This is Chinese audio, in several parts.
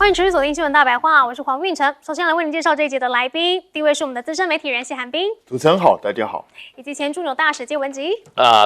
欢迎持续锁定新闻大白话，我是黄运成。首先来为您介绍这一节的来宾，第一位是我们的资深媒体人谢寒冰，主持人好，大家好，以及前驻纽大使谢文吉，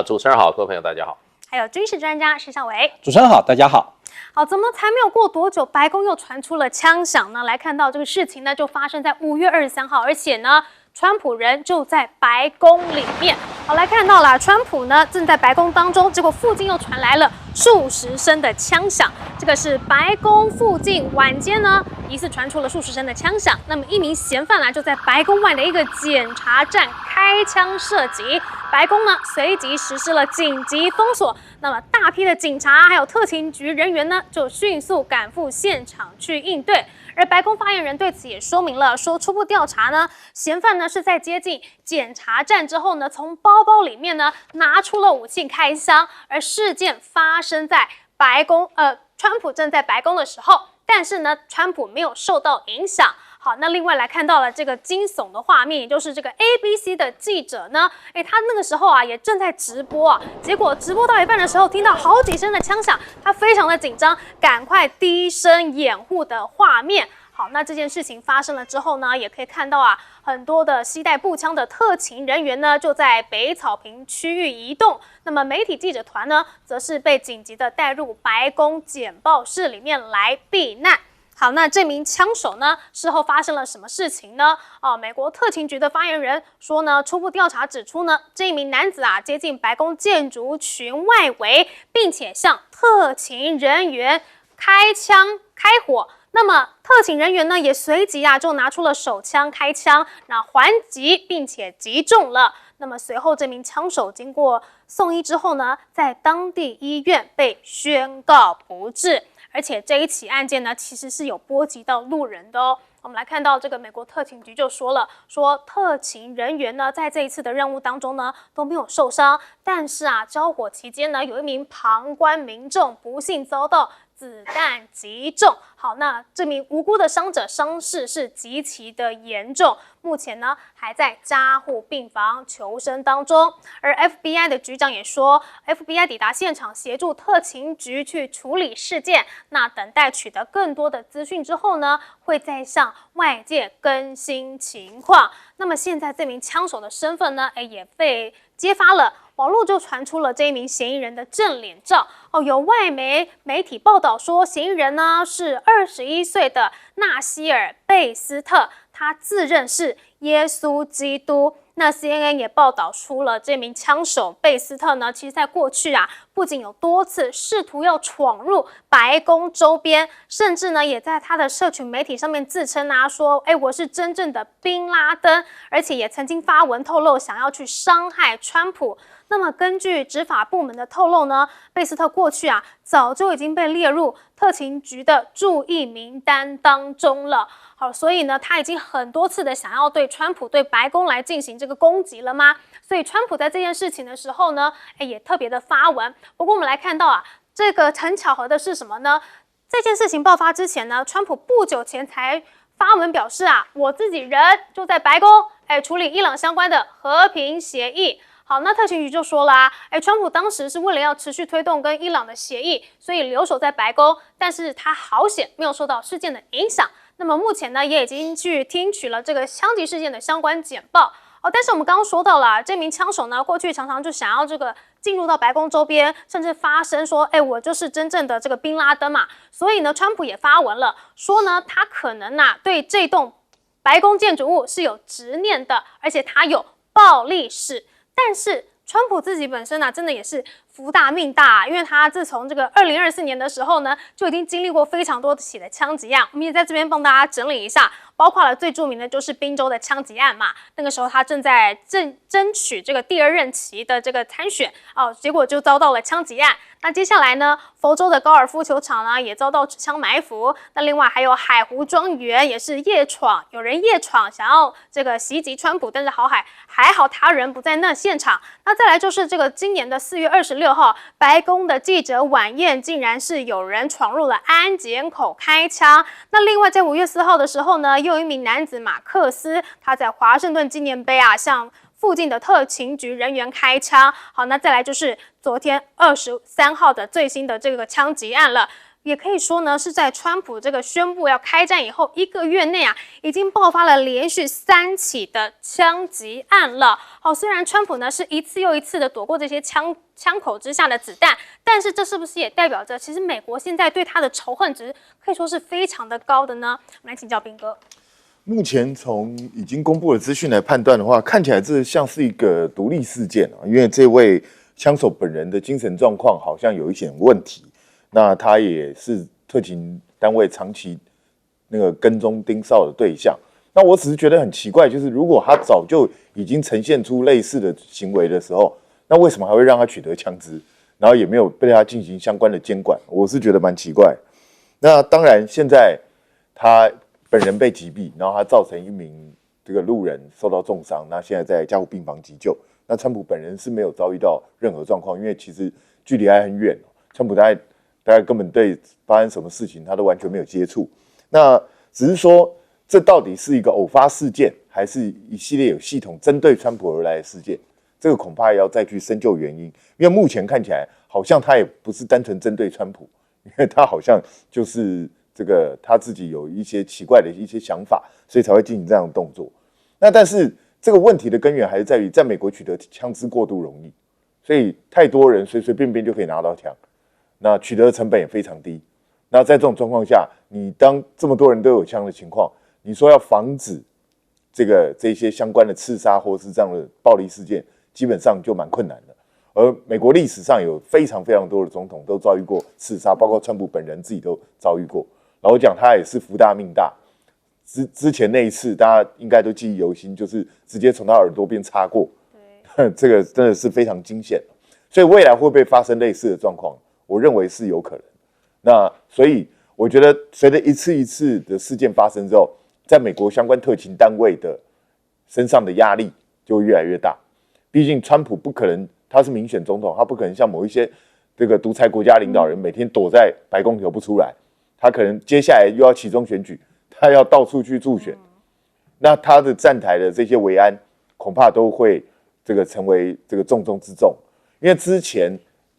主持人好，各位朋友大家好，还有军事专家施孝伟。主持人好，大家好。好，怎么才没有过多久，白宫又传出了枪响呢？来看到这个事情呢，就发生在5月23号，而且呢，川普人就在白宫里面。好，来看到了，川普呢正在白宫当中，结果附近又传来了数十声的枪响。这个是白宫附近晚间呢，疑似传出了数十声的枪响。那么一名嫌犯就在白宫外的一个检查站开枪射击，白宫呢随即实施了紧急封锁。那么大批的警察还有特勤局人员呢，就迅速赶赴现场去应对。而白宫发言人对此也说明了，说初步调查呢，嫌犯呢是在接近检查站之后呢，从包包里面呢拿出了武器开枪，而事件发生在白宫，川普正在白宫的时候，但是呢，川普没有受到影响。好，那另外来看到了这个惊悚的画面，也就是这个 ABC 的记者呢，他那个时候也正在直播结果直播到一半的时候，听到好几声的枪响，他非常的紧张，赶快低声掩护的画面。好，那这件事情发生了之后呢，也可以看到很多的携带步枪的特勤人员呢，就在北草坪区域移动。那么媒体记者团呢，则是被紧急的带入白宫简报室里面来避难。好，那这名枪手呢，事后发生了什么事情呢？美国特勤局的发言人说呢，初步调查指出呢，这一名男子接近白宫建筑群外围，并且向特勤人员开枪开火。那么特勤人员呢，也随即就拿出了手枪开枪，那还击并且击中了。那么随后这名枪手经过送医之后呢，在当地医院被宣告不治。而且这一起案件呢，其实是有波及到路人的哦。我们来看到这个美国特勤局就说了，说特勤人员呢，在这一次的任务当中呢，都没有受伤，但是交火期间呢，有一名旁观民众不幸遭到子弹击中。好，那这名无辜的伤者伤势是极其的严重，目前呢还在加护病房求生当中。而 FBI 的局长也说 ，FBI 抵达现场协助特勤局去处理事件，那等待取得更多的资讯之后呢，会再向外界更新情况。那么现在这名枪手的身份呢，也被揭发了。网络就传出了这一名嫌疑人的正脸照有外媒体报道说，嫌疑人呢是21岁的纳西尔·贝斯特，他自认是耶稣基督。那 CNN 也报道出了这名枪手贝斯特呢，其实在过去不仅有多次试图要闯入白宫周边，甚至呢也在他的社群媒体上面自称说我是真正的宾拉登，而且也曾经发文透露想要去伤害川普。那么根据执法部门的透露呢，贝斯特过去早就已经被列入特勤局的注意名单当中了。好，所以呢，他已经很多次的想要对川普、对白宫来进行这个攻击了吗？所以川普在这件事情的时候呢，也特别的发文。不过我们来看到这个很巧合的是什么呢？这件事情爆发之前呢，川普不久前才发文表示我自己人就在白宫，处理伊朗相关的和平协议。好，那特勤局就说了川普当时是为了要持续推动跟伊朗的协议，所以留守在白宫，但是他好险没有受到事件的影响。那么目前呢，也已经去听取了这个枪击事件的相关简报但是我们刚刚说到了这名枪手呢，过去常常就想要这个进入到白宫周边，甚至发声说我就是真正的这个宾拉登嘛。所以呢，川普也发文了，说呢他可能对这栋白宫建筑物是有执念的，而且他有暴力史。但是川普自己本身真的也是福大命大因为他自从这个2024年的时候呢，就已经经历过非常多起的枪击案。我们也在这边帮大家整理一下，包括了最著名的就是宾州的枪击案嘛。那个时候他正在争取这个第2任期的这个参选结果就遭到了枪击案。那接下来呢，佛州的高尔夫球场呢也遭到持枪埋伏。那另外还有海湖庄园也是有人夜闯想要这个袭击川普，但是还好他人不在那现场。那再来就是这个今年的4月26号，白宫的记者晚宴竟然是有人闯入了安检口开枪。那另外在5月4号的时候呢，又有一名男子马克思，他在华盛顿纪念碑向附近的特勤局人员开枪。好，那再来就是昨天23号的最新的这个枪击案了。也可以说呢，是在川普这个宣布要开战以后1个月内啊，已经爆发了连续3起的枪击案了。好，虽然川普呢是一次又一次的躲过这些枪口之下的子弹，但是这是不是也代表着，其实美国现在对他的仇恨值可以说是非常的高的呢？我们来请教彬哥。目前从已经公布的资讯来判断的话，看起来这像是一个独立事件啊，因为这位枪手本人的精神状况好像有一些问题。那他也是特勤单位长期那个跟踪盯梢的对象。那我只是觉得很奇怪，就是如果他早就已经呈现出类似的行为的时候，那为什么还会让他取得枪支，然后也没有对他进行相关的监管？我是觉得蛮奇怪。那当然，现在他本人被击毙，然后他造成一名这个路人受到重伤，那现在在加护病房急救。那川普本人是没有遭遇到任何状况，因为其实距离还很远，川普大概根本对发生什么事情他都完全没有接触。那只是说，这到底是一个偶发事件，还是一系列有系统针对川普而来的事件？这个恐怕也要再去深究原因，因为目前看起来好像他也不是单纯针对川普，因为他好像就是这个他自己有一些奇怪的一些想法，所以才会进行这样的动作。那但是这个问题的根源还是在于，在美国取得枪支过度容易，所以太多人随随便便就可以拿到枪。那取得的成本也非常低。那在这种状况下，你当这么多人都有枪的情况，你说要防止这些相关的刺杀或是这样的暴力事件，基本上就蛮困难的。而美国历史上有非常非常多的总统都遭遇过刺杀，包括川普本人自己都遭遇过。老实讲，他也是福大命大。之前那一次，大家应该都记忆犹新，就是直接从他耳朵边插过，这个真的是非常惊险。所以未来会不会发生类似的状况？我认为是有可能。那所以我觉得，随着一次一次的事件发生之后，在美国相关特勤单位的身上的压力就会越来越大。毕竟川普不可能，他是民选总统，他不可能像某一些这个独裁国家领导人每天躲在白宫里头不出来。他可能接下来又要期中选举，他要到处去助选。那他的站台的这些维安，恐怕都会成为这个重中之重，因为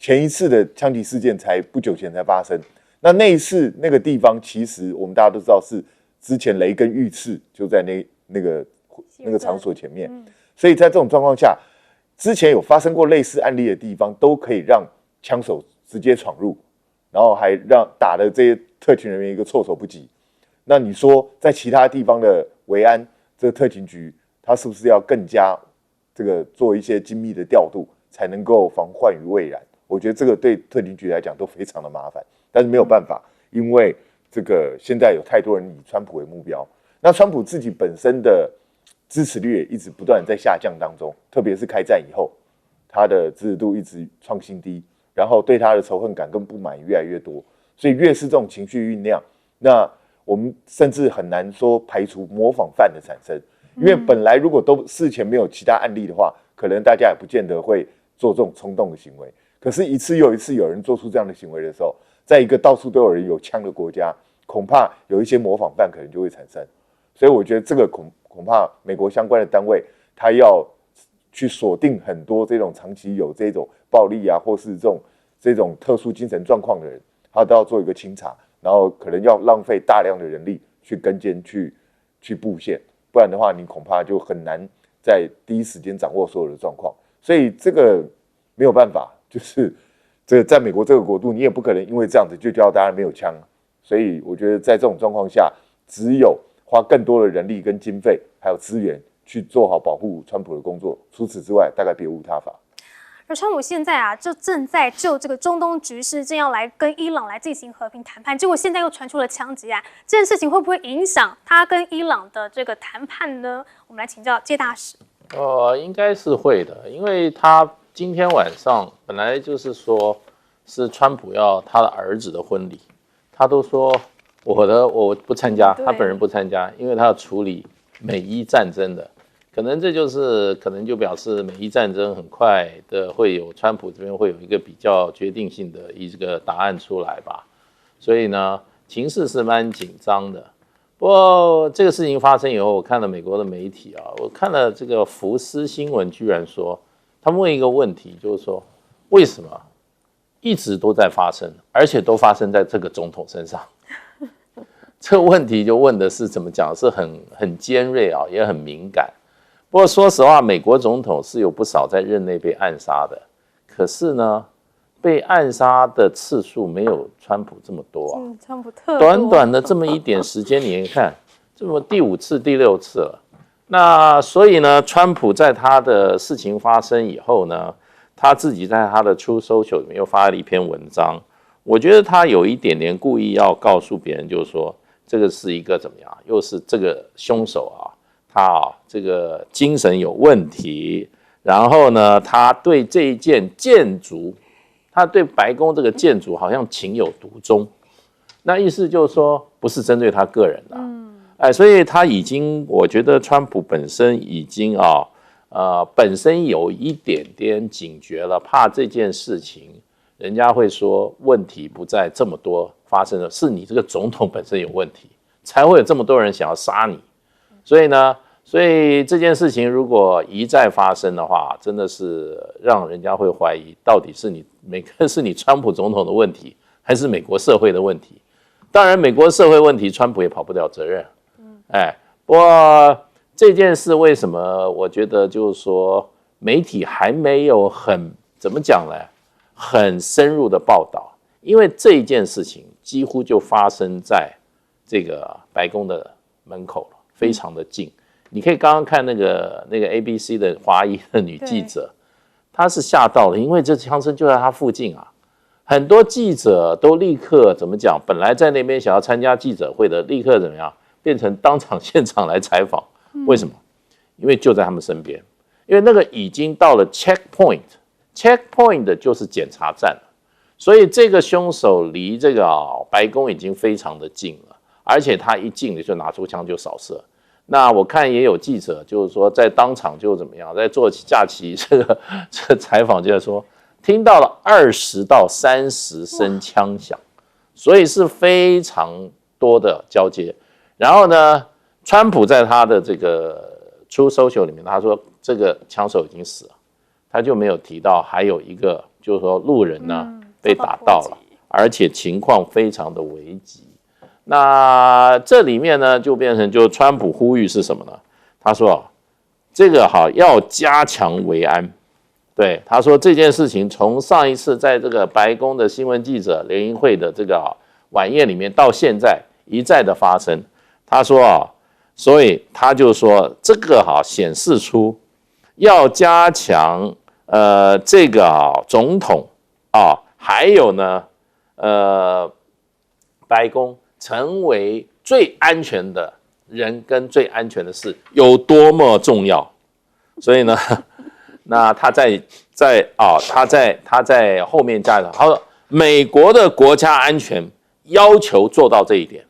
前一次的枪击事件才不久前才发生，那一次那个地方其实我们大家都知道是之前雷根遇刺就在那个场所前面，所以在这种状况下，之前有发生过类似案例的地方都可以让枪手直接闯入，然后还让打的这些特勤人员一个措手不及。那你说在其他地方的维安这个特勤局，他是不是要更加做一些精密的调度，才能够防患于未然？我觉得这个对特勤局来讲都非常的麻烦，但是没有办法，因为现在有太多人以川普为目标。那川普自己本身的支持率也一直不断在下降当中，特别是开战以后，他的支持度一直创新低，然后对他的仇恨感跟不满越来越多，所以越是这种情绪酝酿，那我们甚至很难说排除模仿犯的产生，因为本来如果都事前没有其他案例的话，可能大家也不见得会做这种冲动的行为。可是，一次又一次有人做出这样的行为的时候，在一个到处都有人有枪的国家，恐怕有一些模仿犯可能就会产生。所以，我觉得这个恐怕美国相关的单位，他要去锁定很多这种长期有这种暴力啊，或是这种特殊精神状况的人，他都要做一个清查，然后可能要浪费大量的人力去跟监去布线，不然的话，你恐怕就很难在第一时间掌握所有的状况。所以这个没有办法。就是在美国这个国度，你也不可能因为这样子就叫大家没有枪，所以我觉得在这种状况下，只有花更多的人力跟经费还有资源去做好保护川普的工作，除此之外大概别无他法。而川普现在啊，就正在就这个中东局势正要来跟伊朗来进行和平谈判，结果现在又传出了枪击案，这件事情会不会影响他跟伊朗的这个谈判呢？我们来请教介大使。应该是会的，因为他今天晚上本来就是说是川普要他的儿子的婚礼，他都说我不参加，他本人不参加，因为他要处理美伊战争的，可能就表示美伊战争很快的会有川普这边会有一个比较决定性的一个答案出来吧，所以呢，情势是蛮紧张的。不过这个事情发生以后，我看了美国的媒体啊，我看了这个福斯新闻，居然说他们问一个问题，就是说为什么一直都在发生，而且都发生在这个总统身上。这个问题就问的是怎么讲，是很尖锐啊，也很敏感。不过说实话，美国总统是有不少在任内被暗杀的，可是呢，被暗杀的次数没有川普这么多啊。川普特多短短的这么一点时间，你看，这么第5次、第6次了。那所以呢，川普在他的事情发生以后呢，他自己在他的 Truth Social 里面又发了一篇文章。我觉得他有一点点故意要告诉别人，就是说这个是一个怎么样，又是这个凶手啊，他这个精神有问题，然后呢，他对这一件建筑，他对白宫这个建筑好像情有独钟。那意思就是说，不是针对他个人的，所以他已经，我觉得川普本身已经本身有一点点警觉了，怕这件事情，人家会说问题不在这么多发生的，是你这个总统本身有问题，才会有这么多人想要杀你。所以呢，这件事情如果一再发生的话，真的是让人家会怀疑，到底是你川普总统的问题，还是美国社会的问题？当然，美国社会问题，川普也跑不了责任。不过这件事为什么我觉得就是说媒体还没有怎么讲呢？很深入的报道，因为这一件事情几乎就发生在这个白宫的门口了，非常的近。你可以刚刚看那个 ABC 的华裔的女记者，她是吓到了，因为这枪声就在她附近啊。很多记者都立刻怎么讲？本来在那边想要参加记者会的，立刻怎么样？变成当场现场来采访。为什么？因为就在他们身边，因为那个已经到了 checkpoint 就是检查站了，所以这个凶手离这个白宫已经非常的近了，而且他一进来就拿出枪就扫射。那我看也有记者就是说在当场就怎么样，在做假期这个采访，就在说听到了20到30声枪响，所以是非常多的交接。然后呢，川普在他的这个 Truth Social 里面，他说这个枪手已经死了，他就没有提到还有一个就是说路人呢被打到了，而且情况非常的危急。那这里面呢就变成就川普呼吁是什么呢？他说这个要加强维安。对，他说这件事情从上一次在这个白宫的新闻记者联谊会的这个晚宴里面到现在一再的发生。他说所以他就说这个显示出要加强这个总统还有呢白宫成为最安全的人跟最安全的事有多么重要。所以呢，那他在后面加上，他说美国的国家安全要求做到这一点。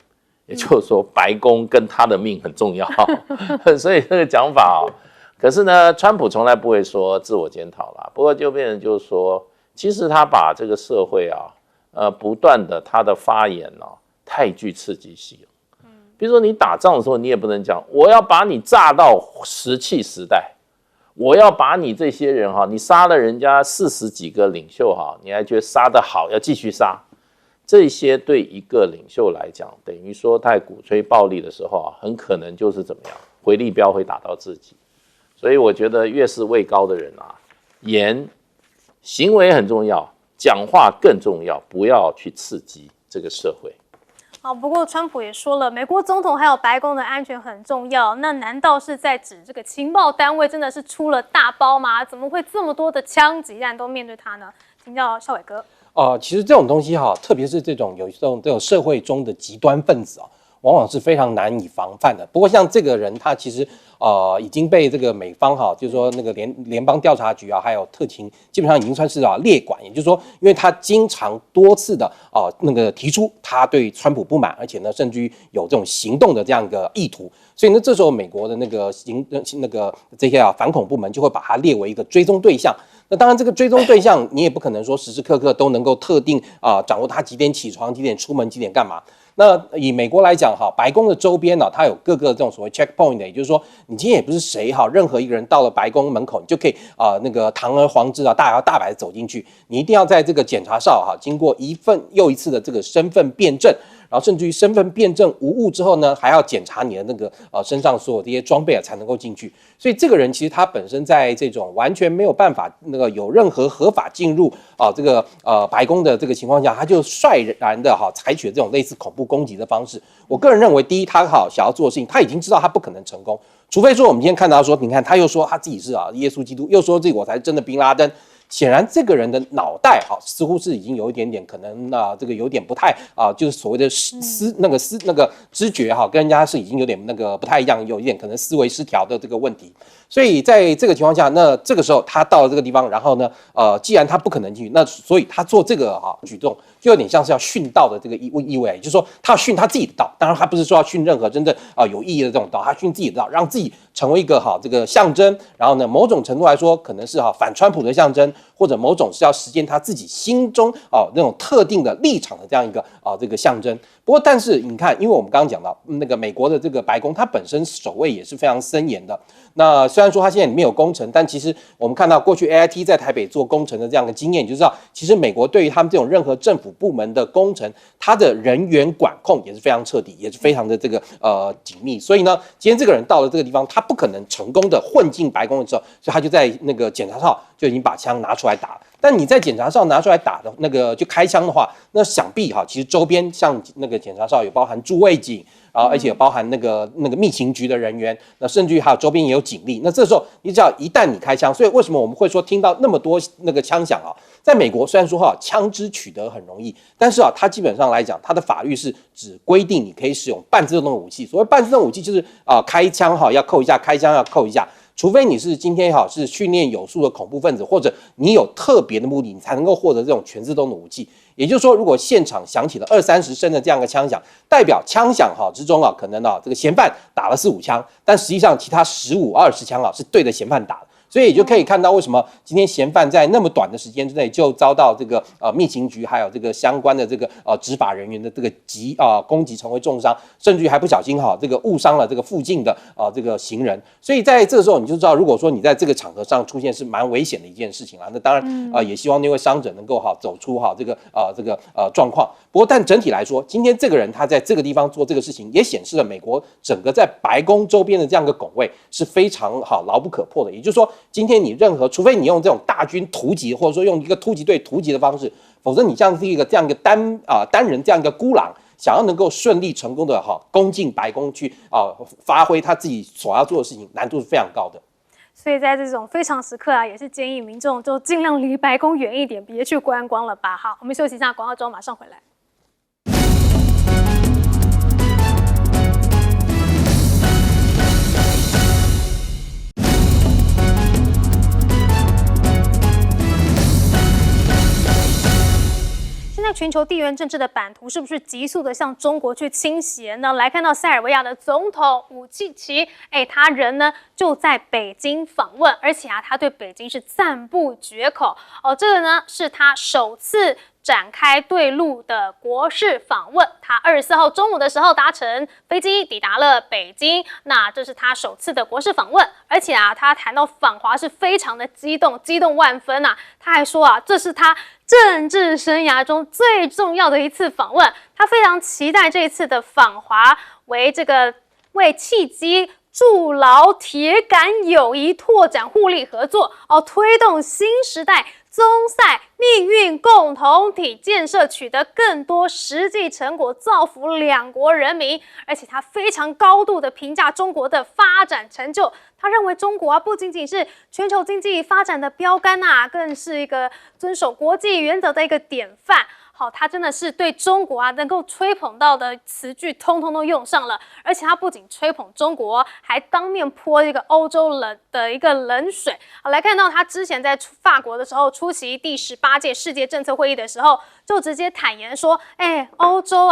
也就是说，白宫跟他的命很重要，所以这个讲法可是呢，川普从来不会说自我检讨啦。不过就变成就是说，其实他把这个社会不断的他的发言太具刺激性。比如说你打仗的时候，你也不能讲我要把你炸到石器时代，我要把你这些人你杀了人家40几个领袖你还觉得杀得好，要继续杀。这些对一个领袖来讲，等于说在鼓吹暴力的时候很可能就是怎么样，回力镖会打到自己。所以我觉得越是位高的人行为很重要，讲话更重要，不要去刺激这个社会。好，不过川普也说了，美国总统还有白宫的安全很重要。那难道是在指这个情报单位真的是出了大包吗？怎么会这么多的枪击案都面对他呢？请教孝瑋哥。其实这种东西特别是这种社会中的极端分子往往是非常难以防范的。不过像这个人，他其实已经被这个美方就是说那个联邦调查局还有特勤，基本上已经算是列管。也就是说，因为他经常多次的那个提出他对川普不满，而且呢，甚至于有这种行动的这样一个意图。所以呢，这时候美国的那个这些反恐部门就会把它列为一个追踪对象。那当然，这个追踪对象你也不可能说时时刻刻都能够特定掌握他几点起床、几点出门、几点干嘛。那以美国来讲哈，白宫的周边呢，它有各个这种所谓 checkpoint， 也就是说，你今天也不是谁哈，任何一个人到了白宫门口，你就可以那个堂而皇之啊，大摇大摆的走进去，你一定要在这个检查哨哈，经过一份又一次的这个身份验证。然后甚至于身份验证无误之后呢，还要检查你的那个身上所有这些装备才能够进去。所以这个人其实他本身在这种完全没有办法那个有任何合法进入这个白宫的这个情况下，他就率然的采取这种类似恐怖攻击的方式。我个人认为，第一，他想要做的事情，他已经知道他不可能成功，除非说我们今天看到说，你看他又说他自己是耶稣基督，又说这个我才是真的宾拉登。显然，这个人的脑袋似乎是已经有一点点可能这个有点不太就是所谓的那个知觉跟人家是已经有点那个不太一样，有一点可能思维失调的这个问题。所以在这个情况下，那这个时候他到了这个地方，然后呢，既然他不可能进去，那所以他做这个举动，就有点像是要殉道的这个意味，也就是说他要殉他自己的道。当然，他不是说要殉任何真正有意义的这种道，他殉自己的道，让自己成为一个这个象征。然后呢，某种程度来说，可能是反川普的象征。或者某种是要实现他自己心中那种特定的立场的这样一个这个象征。不过，但是你看，因为我们刚刚讲到那个美国的这个白宫，它本身守卫也是非常森严的。那虽然说它现在里面有工程，但其实我们看到过去 AIT 在台北做工程的这样的经验，你就知道，其实美国对于他们这种任何政府部门的工程，它的人员管控也是非常彻底，也是非常的这个紧密。所以呢，今天这个人到了这个地方，他不可能成功的混进白宫的时候，所以他就在那个检查哨就已经把枪拿出来打了。但你在检查哨拿出来打的那个就开枪的话，那想必其实周边像那个检查哨有包含驻卫警，然后而且有包含那个密情局的人员，那甚至于还有周边也有警力。那这时候你只要一旦你开枪，所以为什么我们会说听到那么多那个枪响在美国虽然说枪支取得很容易，但是它基本上来讲，它的法律是只规定你可以使用半自动的武器。所谓半自动武器就是开枪要扣一下，开枪要扣一下。除非你是今天是训练有素的恐怖分子，或者你有特别的目的，你才能够获得这种全自动的武器。也就是说，如果现场响起了20-30声的这样的枪响，代表枪响之中可能这个嫌犯打了4-5枪，但实际上其他15-20枪是对着嫌犯打的。所以也就可以看到为什么今天嫌犯在那么短的时间之内就遭到这个密情局还有这个相关的这个执法人员的这个攻击，成为重伤，甚至于还不小心这个误伤了这个附近的这个行人。所以在这个时候你就知道，如果说你在这个场合上出现是蛮危险的一件事情啦。那当然也希望那位伤者能够走出这个状况。不过但整体来说，今天这个人他在这个地方做这个事情，也显示了美国整个在白宫周边的这样一个拱卫是非常牢不可破的。也就是说，今天你除非你用这种大军突击，或者说用一个突击队突击的方式，否则你像是这样一个单人这样一个孤狼，想要能够顺利成功的攻进白宫去发挥他自己所要做的事情，难度是非常高的。所以在这种非常时刻也是建议民众就尽量离白宫远一点，别去观光了吧。好，我们休息一下广告之后马上回来。现在全球地缘政治的版图是不是急速的向中国去倾斜呢？来看到塞尔维亚的总统武契奇，他人呢就在北京访问，而且他对北京是赞不绝口这个呢是他首次展开对陆的国事访问。他24号中午的时候搭乘飞机抵达了北京，那这是他首次的国事访问，而且他谈到访华是非常的激动万分他还说这是他政治生涯中最重要的一次访问，他非常期待这一次的访华为契机筑牢铁杆友谊，拓展互利合作推动新时代中塞命运共同体建设取得更多实际成果，造福两国人民。而且他非常高度的评价中国的发展成就，他认为中国不仅仅是全球经济发展的标杆更是一个遵守国际原则的一个典范。好，他真的是对中国能够吹捧到的词句通通都用上了，而且他不仅吹捧中国，还当面泼一个欧洲的一个冷水。好，来看到他之前在法国的时候出席第18届世界政策会议的时候，就直接坦言说，欧洲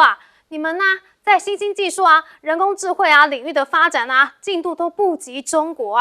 你们在新兴技术人工智慧领域的发展进度都不及中国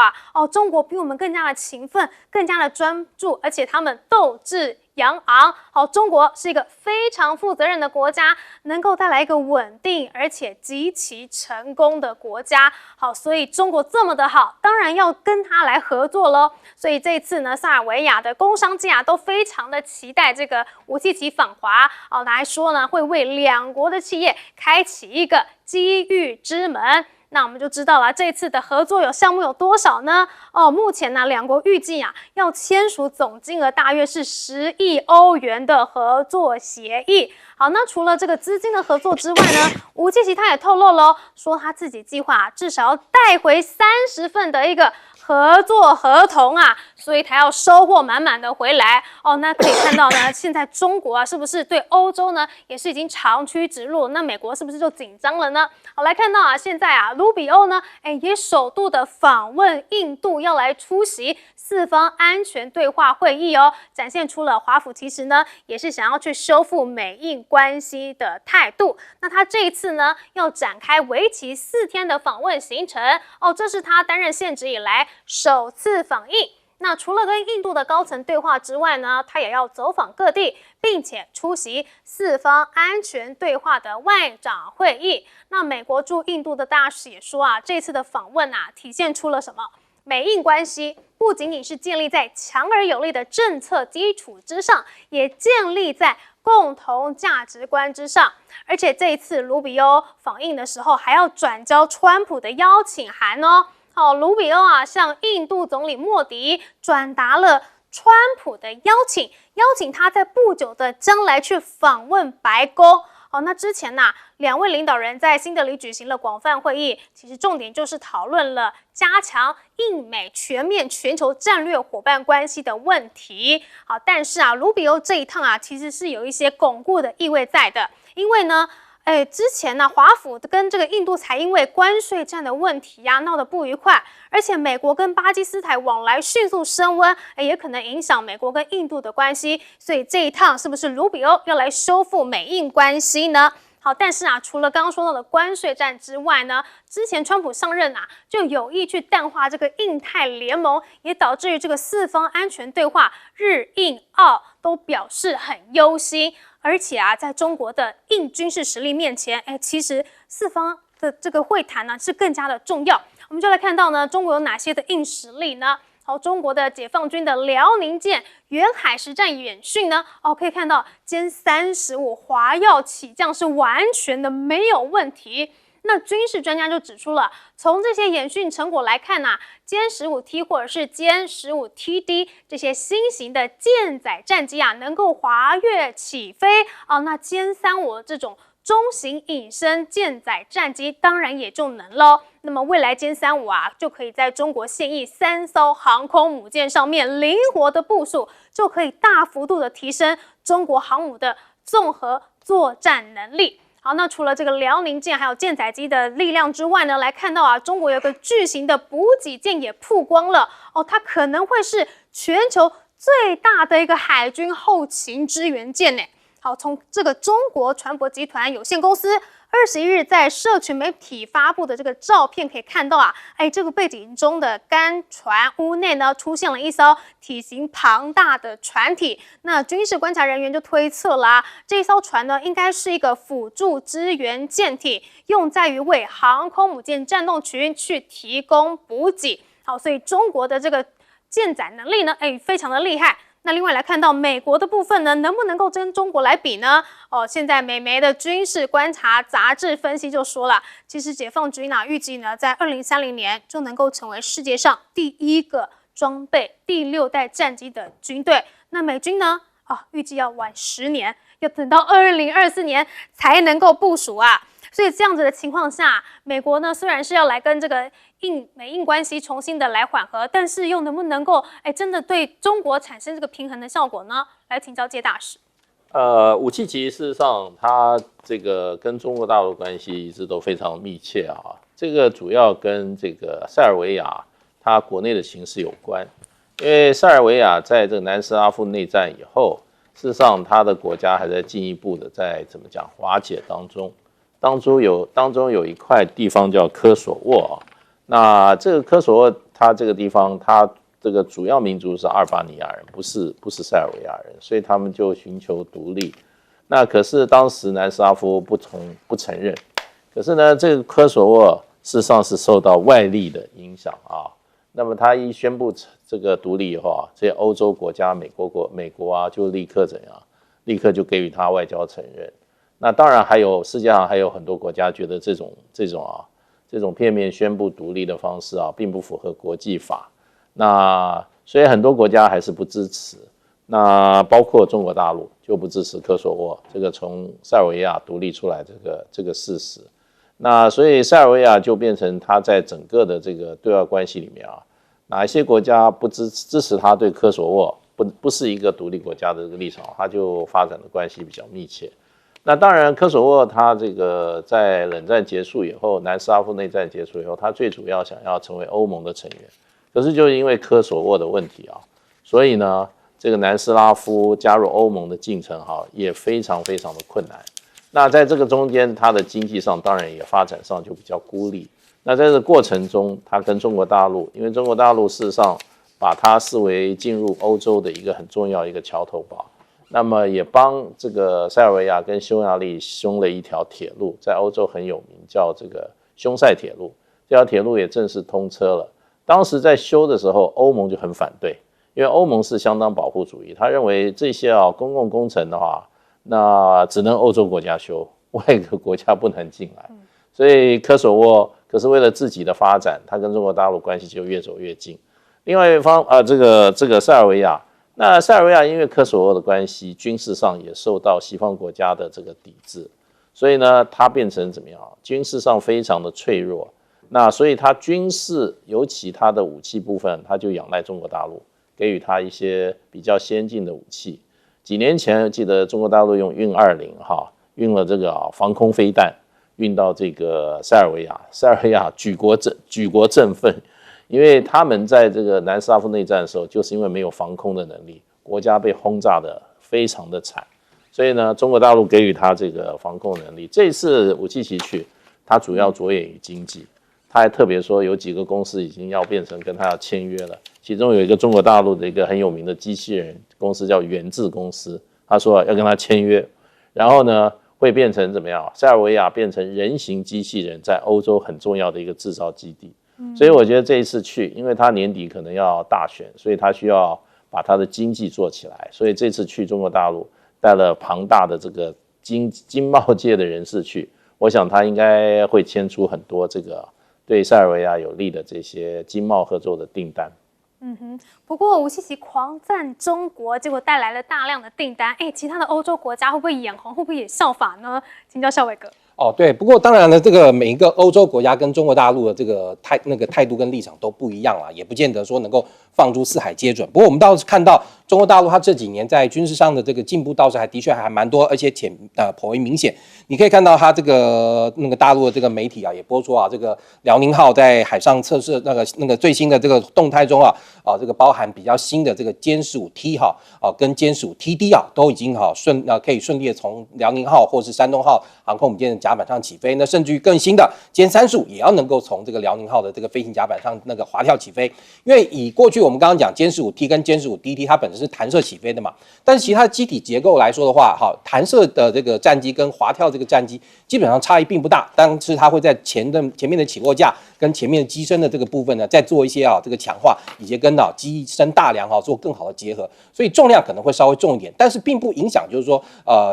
中国比我们更加的勤奋，更加的专注，而且他们斗志扬昂。好，中国是一个非常负责任的国家，能够带来一个稳定而且极其成功的国家。好，所以中国这么的好，当然要跟他来合作咯。所以这一次呢，塞尔维亚的工商界都非常的期待这个武契奇访华。来说呢，会为两国的企业开启一个机遇之门。那我们就知道了，这次的合作项目有多少呢？目前呢，两国预计要签署总金额大约是10亿欧元的合作协议。好，那除了这个资金的合作之外呢，武契奇他也透露了，说他自己计划至少要带回30份的一个合作合同所以他要收获满满的回来。那可以看到呢，现在中国是不是对欧洲呢也是已经长驱直入？那美国是不是就紧张了呢？好，来看到现在卢比欧呢，也首度的访问印度，要来出席4方安全对话会议展现出了华府其实呢也是想要去修复美印关系的态度。那他这一次呢要展开为期4天的访问行程这是他担任现职以来首次访印。那除了跟印度的高层对话之外呢，他也要走访各地，并且出席4方安全对话的外长会议。那美国驻印度的大使也说这次的访问体现出了什么？美印关系不仅仅是建立在强而有力的政策基础之上，也建立在共同价值观之上。而且这一次卢比欧访印的时候，还要转交川普的邀请函卢比欧向印度总理莫迪转达了川普的邀请他在不久的将来去访问白宫。那之前两位领导人在新德里举行了广泛会议，其实重点就是讨论了加强印美全面全球战略伙伴关系的问题。好，但是卢比欧这一趟其实是有一些巩固的意味在的，因为呢之前华府跟这个印度才因为关税战的问题闹得不愉快，而且美国跟巴基斯坦往来迅速升温，也可能影响美国跟印度的关系。所以这一趟是不是卢比欧要来修复美印关系呢？好，但是除了刚刚说到的关税战之外呢，之前川普上任就有意去淡化这个印太联盟，也导致于这个4方安全对话日印澳都表示很忧心。而且在中国的印军事实力面前，其实4方的这个会谈是更加的重要。我们就来看到呢，中国有哪些的硬实力呢？好，中国的解放军的辽宁舰远海实战演训呢，可以看到歼35华耀起降是完全的没有问题。那军事专家就指出了，从这些演训成果来看歼15T 或者是歼15TD 这些新型的舰载战机能够滑跃起飞那歼35这种中型隐身舰载战机当然也就能咯。那么未来歼35就可以在中国现役3艘航空母舰上面灵活的部署，就可以大幅度的提升中国航母的综合作战能力。好，那除了这个辽宁舰还有舰载机的力量之外呢，来看到中国有个巨型的补给舰也曝光了它可能会是全球最大的一个海军后勤支援舰呢。好，从这个中国船舶集团有限公司21日在社群媒体发布的这个照片可以看到这个背景中的干船屋内呢出现了一艘体型庞大的船体。那军事观察人员就推测了这艘船呢应该是一个辅助支援舰体，用在于为航空母舰战斗群去提供补给。好，所以中国的这个舰载能力呢非常的厉害。那另外来看到美国的部分呢，能不能够跟中国来比呢？现在美媒的军事观察杂志分析就说了，其实解放军预计呢，在2030年就能够成为世界上第1个装备第6代战机的军队。那美军呢，预计要晚10年，要等到2024年才能够部署所以这样子的情况下，美国呢虽然是要来跟这个美印关系重新的来缓和，但是又能不能够真的对中国产生这个平衡的效果呢？来请教介大使。武契奇事实上他这个跟中国大陆关系一直都非常密切这个主要跟这个塞尔维亚它国内的形势有关，因为塞尔维亚在这个南斯拉夫内战以后，事实上它的国家还在进一步的在怎么讲瓦解当中。当中有一块地方叫科索沃那这个科索沃它这个地方它这个主要民族是阿尔巴尼亚人，不是塞尔维亚人，所以他们就寻求独立。那可是当时南斯拉夫不承认。可是呢，这个科索沃事实上是受到外力的影响啊。那么他一宣布这个独立以后啊，这些欧洲国家、美国啊，就立刻怎样？立刻就给予他外交承认。那当然还有世界上还有很多国家觉得这种片面宣布独立的方式啊，并不符合国际法。那所以很多国家还是不支持。那包括中国大陆就不支持科索沃这个从塞尔维亚独立出来这个事实。那所以塞尔维亚就变成他在整个的这个对外关系里面啊，哪一些国家不支持他对科索沃不是一个独立国家的这个立场，他就发展的关系比较密切。那当然，科索沃他这个在冷战结束以后，南斯拉夫内战结束以后，他最主要想要成为欧盟的成员，可是就因为科索沃的问题啊，所以呢，这个南斯拉夫加入欧盟的进程哈也非常非常的困难。那在这个中间，它的经济上当然也发展上就比较孤立。那在这个过程中，它跟中国大陆，因为中国大陆事实上把它视为进入欧洲的一个很重要一个桥头堡，那么也帮这个塞尔维亚跟匈牙利修了一条铁路，在欧洲很有名，叫这个匈塞铁路。这条铁路也正式通车了。当时在修的时候，欧盟就很反对，因为欧盟是相当保护主义，他认为这些公共工程的话，那只能欧洲国家修，外国国家不能进来。所以科索沃可是为了自己的发展，他跟中国大陆关系就越走越近。另外一方这个塞尔维亚，那塞尔维亚因为科索沃的关系，军事上也受到西方国家的这个抵制，所以呢，它变成怎么样？军事上非常的脆弱。那所以它军事，尤其它的武器部分，它就仰赖中国大陆，给予它一些比较先进的武器。几年前记得中国大陆用运20运了这个防空飞弹运到这个塞尔维亚，塞尔维亚举国振奋，因为他们在这个南斯拉夫内战的时候，就是因为没有防空的能力，国家被轰炸的非常的惨，所以呢，中国大陆给予他这个防空能力。这次武器奇去，他主要着眼于经济，他还特别说有几个公司已经要变成跟他要签约了，其中有一个中国大陆的一个很有名的机器人公司叫源自公司，他说要跟他签约，然后呢会变成怎么样？塞尔维亚变成人形机器人在欧洲很重要的一个制造基地。所以我觉得这一次去，因为他年底可能要大选，所以他需要把他的经济做起来，所以这次去中国大陆带了庞大的这个经贸界的人士去，我想他应该会签出很多这个对塞尔维亚有利的这些经贸合作的订单。不过吴锡奇狂赞中国，结果带来了大量的订单，其他的欧洲国家会不会眼红，会不会也效法呢？请教孝伟哥。对，不过当然呢，这个每一个欧洲国家跟中国大陆的这个态度跟立场都不一样啦，也不见得说能够放诸四海皆准。不过我们倒是看到中国大陆它这几年在军事上的这个进步倒是的确还蛮多，而且颇为明显。你可以看到它这个大陆的这个媒体也播出这个辽宁号在海上测试那个最新的这个动态中这个包含比较新的这个歼15T跟歼15TD都已经可以顺利的从辽宁号或是山东号航空母舰的甲板上起飞。那甚至于更新的歼35也要能够从这个辽宁号的这个飞行甲板上滑跳起飞。因为以过去我们刚刚讲歼15T跟歼15DT它本身是弹射起飞的嘛，但是其他的机体结构来说的话，弹射的这个战机跟滑跳这个战机基本上差异并不大，但是它会在前面的起落架跟前面的机身的这个部分呢，再做一些这个强化，以及跟机身大梁做更好的结合，所以重量可能会稍微重一点，但是并不影响就是说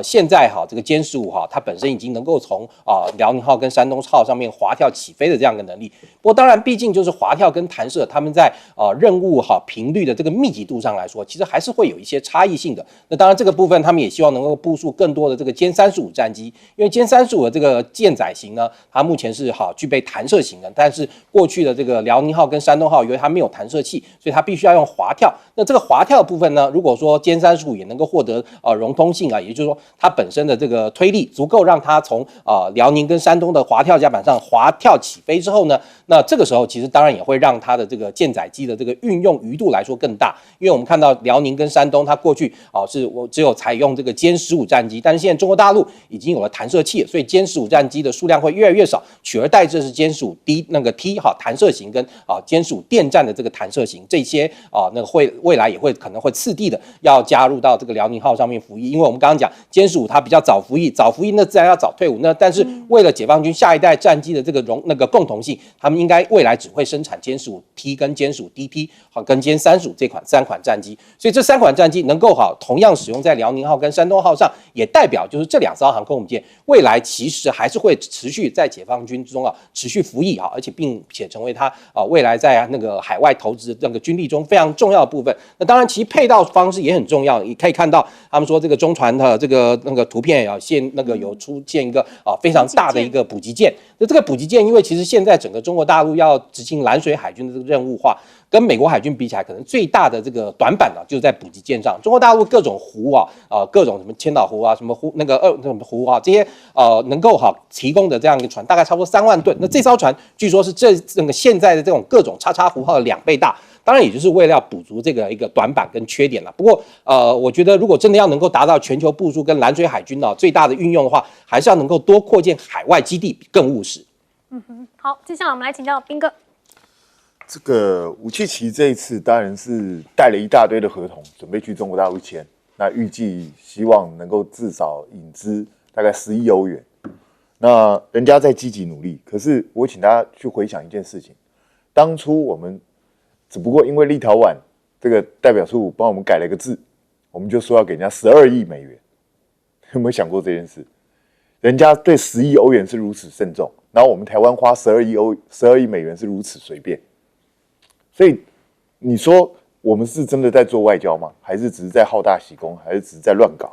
现在这个歼15它本身已经能够从辽宁号跟山东号上面滑跳起飞的这样一个能力。不过当然毕竟就是滑跳跟弹射，他们在任务频率的这个密集度上来说，其实还是会有一些差异性的。那当然这个部分他们也希望能够部署更多的这个歼35战机，因为歼35的这个舰载型呢，它目前是具备弹射型的，但是过去的这个辽宁号跟山东号由于它没有弹射器，所以它必须要用滑跳那这个滑跳的部分呢，如果说歼35也能够获得融通性啊，也就是说它本身的这个推力足够让它从辽宁跟山东的滑跳甲板上滑跳起飞之后呢，那这个时候其实当然也会让它的这个舰载机的这个运用余度来说更大，因为我们看到辽宁跟山东它过去是我只有采用这个歼15战机，但是现在中国大陆已经有了弹射器，所以歼15战机的数量会越来越少，取而代之的是歼15 D 那个 T 弹射型跟歼15电战的这个弹射型，这些那个未来也会可能会次第的要加入到这个辽宁号上面服役，因为我们刚刚讲歼15它比较早服役那自然要早退伍，那但是为了解放军下一代战机的这个共同性，他们应该未来只会生产歼15 T 跟歼15 DP 跟歼35这3款战机，所以这3款战机能够同样使用在辽宁号跟山东号上，也代表就是这2艘航空母舰未来其实还是会持续在解放军之中持续服役而且并且成为它未来在那个海外投资那个军力中非常重要的部分。那当然其配套方式也很重要，你可以看到他们说这个中船的这个图片有出现一个非常大的一个补给舰。那这个补给舰因为其实现在整个中国大陆要执行蓝水海军的这个任务化，跟美国海军比起来，可能最大的这个短板就是在补给舰上。中国大陆各种湖各种什么千岛湖什么湖什么湖这些能够提供的这样一个船，大概差不多3万吨。那这艘船据说是现在的这种各种叉叉湖号的2倍大。当然，也就是为了要补足这个一个短板跟缺点了。不过，我觉得如果真的要能够达到全球部署跟蓝水海军最大的运用的话，还是要能够多扩建海外基地，更务实。好，接下来我们来请教彬哥。这个武契奇这一次当然是带了一大堆的合同，准备去中国大陆签。那预计希望能够至少引资大概11亿欧元。那人家在积极努力，可是我请大家去回想一件事情：当初我们只不过因为立陶宛这个代表处帮我们改了一个字，我们就说要给人家12亿美元。有没有想过这件事？人家对10亿欧元是如此慎重，然后我们台湾花12亿美元是如此随便。所以你说我们是真的在做外交吗？还是只是在好大喜功？还是只是在乱搞？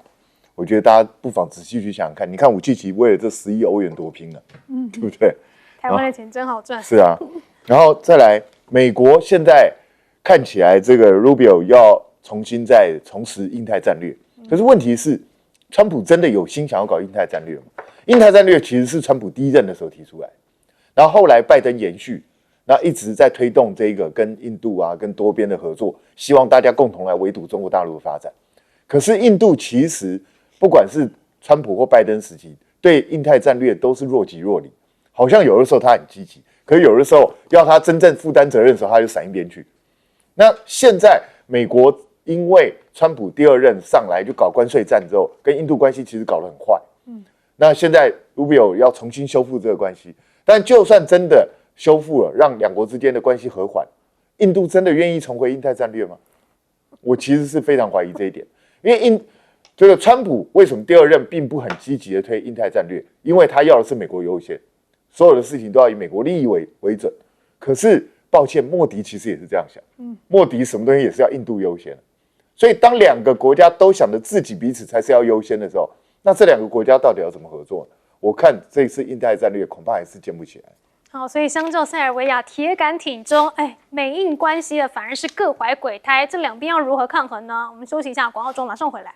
我觉得大家不妨仔细去想想看。你看武契奇为了这10亿欧元多拼了，对不对？台湾的钱真好赚。是啊，然后再来，美国现在看起来这个 Rubio 要重拾印太战略，可是问题是，川普真的有心想要搞印太战略吗？印太战略其实是川普第一任的时候提出来，然后后来拜登延续。那一直在推动这个跟印度跟多边的合作，希望大家共同来围堵中国大陆的发展。可是印度其实不管是川普或拜登时期，对印太战略都是若即若离，好像有的时候他很积极，可是有的时候要他真正负担责任的时候，他就闪一边去。那现在美国因为川普第2任上来就搞关税战之后，跟印度关系其实搞得很坏。那现在 Rubio 要重新修复这个关系，但就算真的修复了，让2国之间的关系和缓，印度真的愿意重回印太战略吗？我其实是非常怀疑这一点，因为这个川普为什么第2任并不很积极的推印太战略？因为他要的是美国优先，所有的事情都要以美国利益为准。可是抱歉，莫迪其实也是这样想，莫迪什么东西也是要印度优先。所以当2个国家都想着自己彼此才是要优先的时候，那这2个国家到底要怎么合作呢？我看这次印太战略恐怕还是建不起来。好，所以相较塞尔维亚铁杆挺中，美印关系的反而是各怀鬼胎，这2边要如何抗衡呢？我们休息一下，广告中马上回来。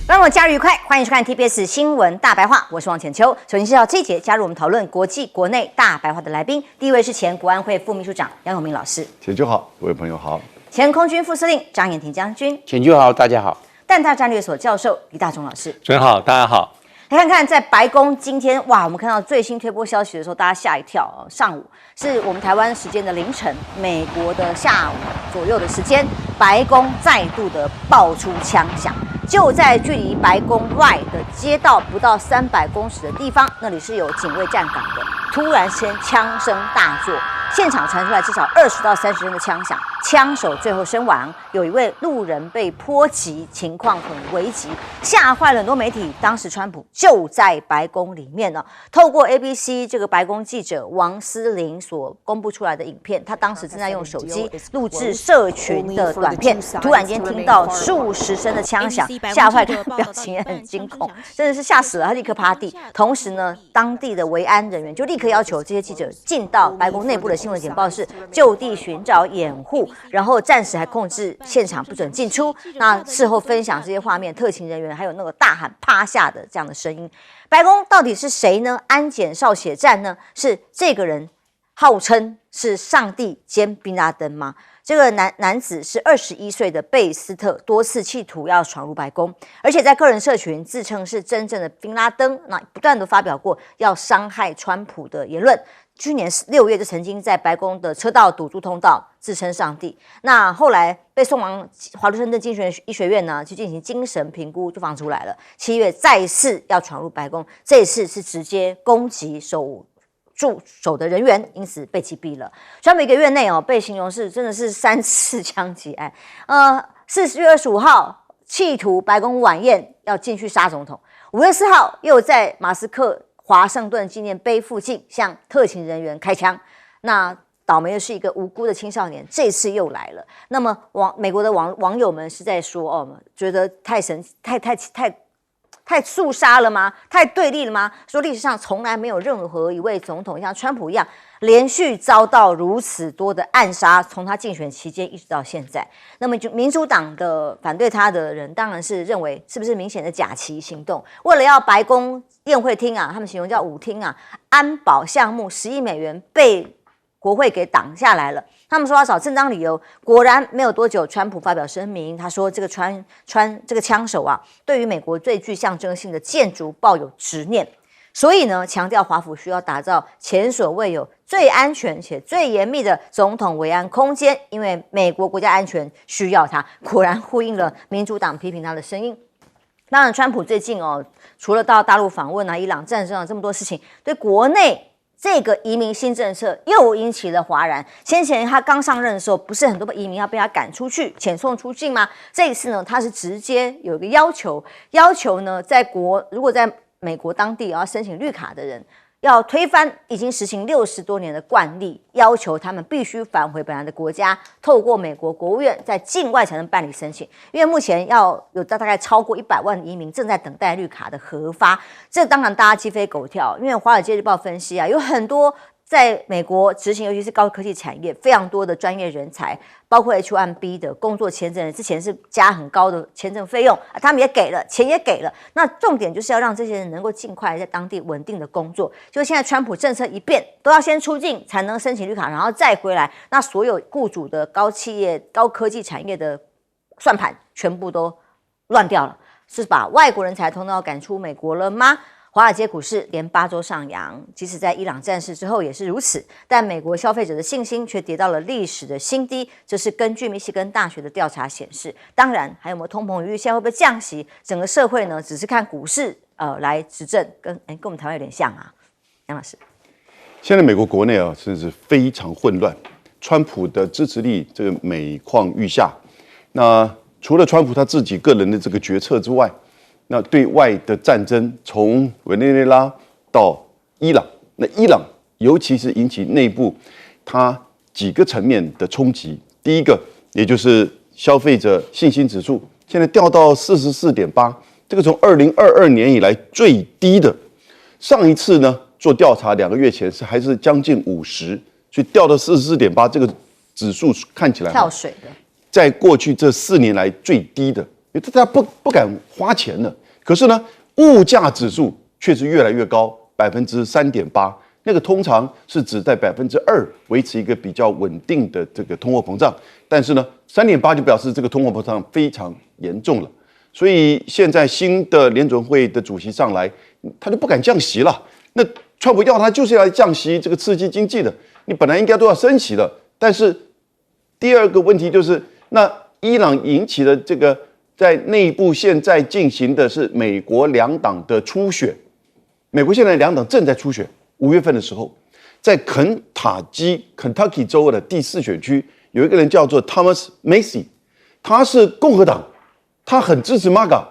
让我假日愉快，欢迎收看 TBS 新闻大白话，我是王浅秋。首先介绍这一节加入我们讨论国际国内大白话的来宾，第一位是前国安会副秘书长杨永明老师。浅秋好，各位朋友好。前空军副司令张延廷将军。浅秋好，大家好。淡大战略所教授李大中老师。真好，大家好。来看看在白宫今天我们看到最新推播消息的时候，大家吓一跳。上午是我们台湾时间的凌晨，美国的下午左右的时间，白宫再度的爆出枪响。就在距离白宫外的街道不到300公尺的地方，那里是有警卫站岗的。突然间枪声大作，现场传出来至少20到30声的枪响，枪手最后身亡，有一位路人被波及，情况很危急，吓坏了很多媒体。当时川普就在白宫里面呢，透过 ABC 这个白宫记者王思玲所公布出来的影片，他当时正在用手机录制社群的短片，突然间听到数十声的枪响，吓坏他，表情也很惊恐，真的是吓死了，他立刻趴地。同时呢，当地的维安人员就立刻要求这些记者进到白宫内部的新闻简报室，就地寻找掩护，然后暂时还控制现场不准进出。那事后分享这些画面，特勤人员还有那个大喊趴下的这样的声音。白宫到底是谁呢？安检少血战呢？是这个人号称是上帝兼宾拉登吗？这个男子是21岁的贝斯特，多次企图要闯入白宫，而且在个人社群自称是真正的宾拉登，那不断的发表过要伤害川普的言论。去年6月就曾经在白宫的车道堵住通道，自称上帝。那后来被送往华盛顿精神医学院呢，去进行精神评估，就放出来了。7月再次要闯入白宫，这一次是直接攻击驻守的人员，因此被击毙了。川普1个月内被形容是真的是3次枪击案。4月25号企图白宫晚宴要进去杀总统，5月4号又在马斯克华盛顿纪念碑附近向特勤人员开枪。那倒霉的是一个无辜的青少年，这次又来了。那么美国的网友们是在说觉得太肃杀了吗？太对立了吗？说历史上从来没有任何一位总统像川普一样连续遭到如此多的暗杀，从他竞选期间一直到现在。那么民主党的反对他的人当然是认为是不是明显的假旗行动，为了要白宫宴会厅他们形容叫舞厅安保项目10亿美元被国会给挡下来了。他们说要找正当理由，果然没有多久，川普发表声明，他说这个这个枪手对于美国最具象征性的建筑抱有执念，所以呢，强调华府需要打造前所未有、最安全且最严密的总统维安空间，因为美国国家安全需要它。果然呼应了民主党批评他的声音。当然，川普最近除了到大陆访问伊朗战争这么多事情，对国内这个移民新政策又引起了哗然。先前他刚上任的时候，不是很多移民要被他赶出去、遣送出境吗？这一次呢，他是直接有一个要求呢，如果在美国当地要申请绿卡的人，要推翻已经实行60多年的惯例，要求他们必须返回本来的国家，透过美国国务院在境外才能办理申请。因为目前要有大概超过100万移民正在等待绿卡的核发，这当然大家鸡飞狗跳。因为《华尔街日报》分析有很多在美国执行，尤其是高科技产业，非常多的专业人才，包括 H1B 的工作签证，之前是加很高的签证费用，他们也给了，钱也给了。那重点就是要让这些人能够尽快在当地稳定的工作。就现在川普政策一变，都要先出境才能申请绿卡，然后再回来。那所有雇主的高企业、高科技产业的算盘全部都乱掉了，是把外国人才通通要赶出美国了吗？华尔街股市连8周上扬，即使在伊朗战事之后也是如此，但美国消费者的信心却跌到了历史的新低，这是根据密西根大学的调查显示。当然，还有没有通膨率，现在会不会降息？整个社会呢，只是看股市来执政，跟我们台湾有点像杨老师。现在美国国内真是非常混乱，川普的支持力这个每况愈下。那除了川普他自己个人的这个决策之外，那对外的战争，从委内瑞拉到伊朗，那伊朗尤其是引起内部它几个层面的冲击。第一个，也就是消费者信心指数现在掉到44.8，这个从2022年以来最低的。上一次呢做调查2个月前还是将近50，所以掉到44.8，这个指数看起来跳水的，在过去这4年来最低的。大家不敢花钱了，可是呢，物价指数却是越来越高，3.8%。那个通常是指在2%维持一个比较稳定的这个通货膨胀，但是呢，3.8就表示这个通货膨胀非常严重了。所以现在新的联准会的主席上来，他就不敢降息了。那川普要他就是要降息，这个刺激经济的，你本来应该都要升息的。但是第二个问题就是，那伊朗引起的这个。在内部现在进行的是美国2党的初选，美国现在2党正在初选。5月份的时候，在肯塔基州的第4选区有一个人叫做 Thomas Macy， 他是共和党，他很支持 MAGA，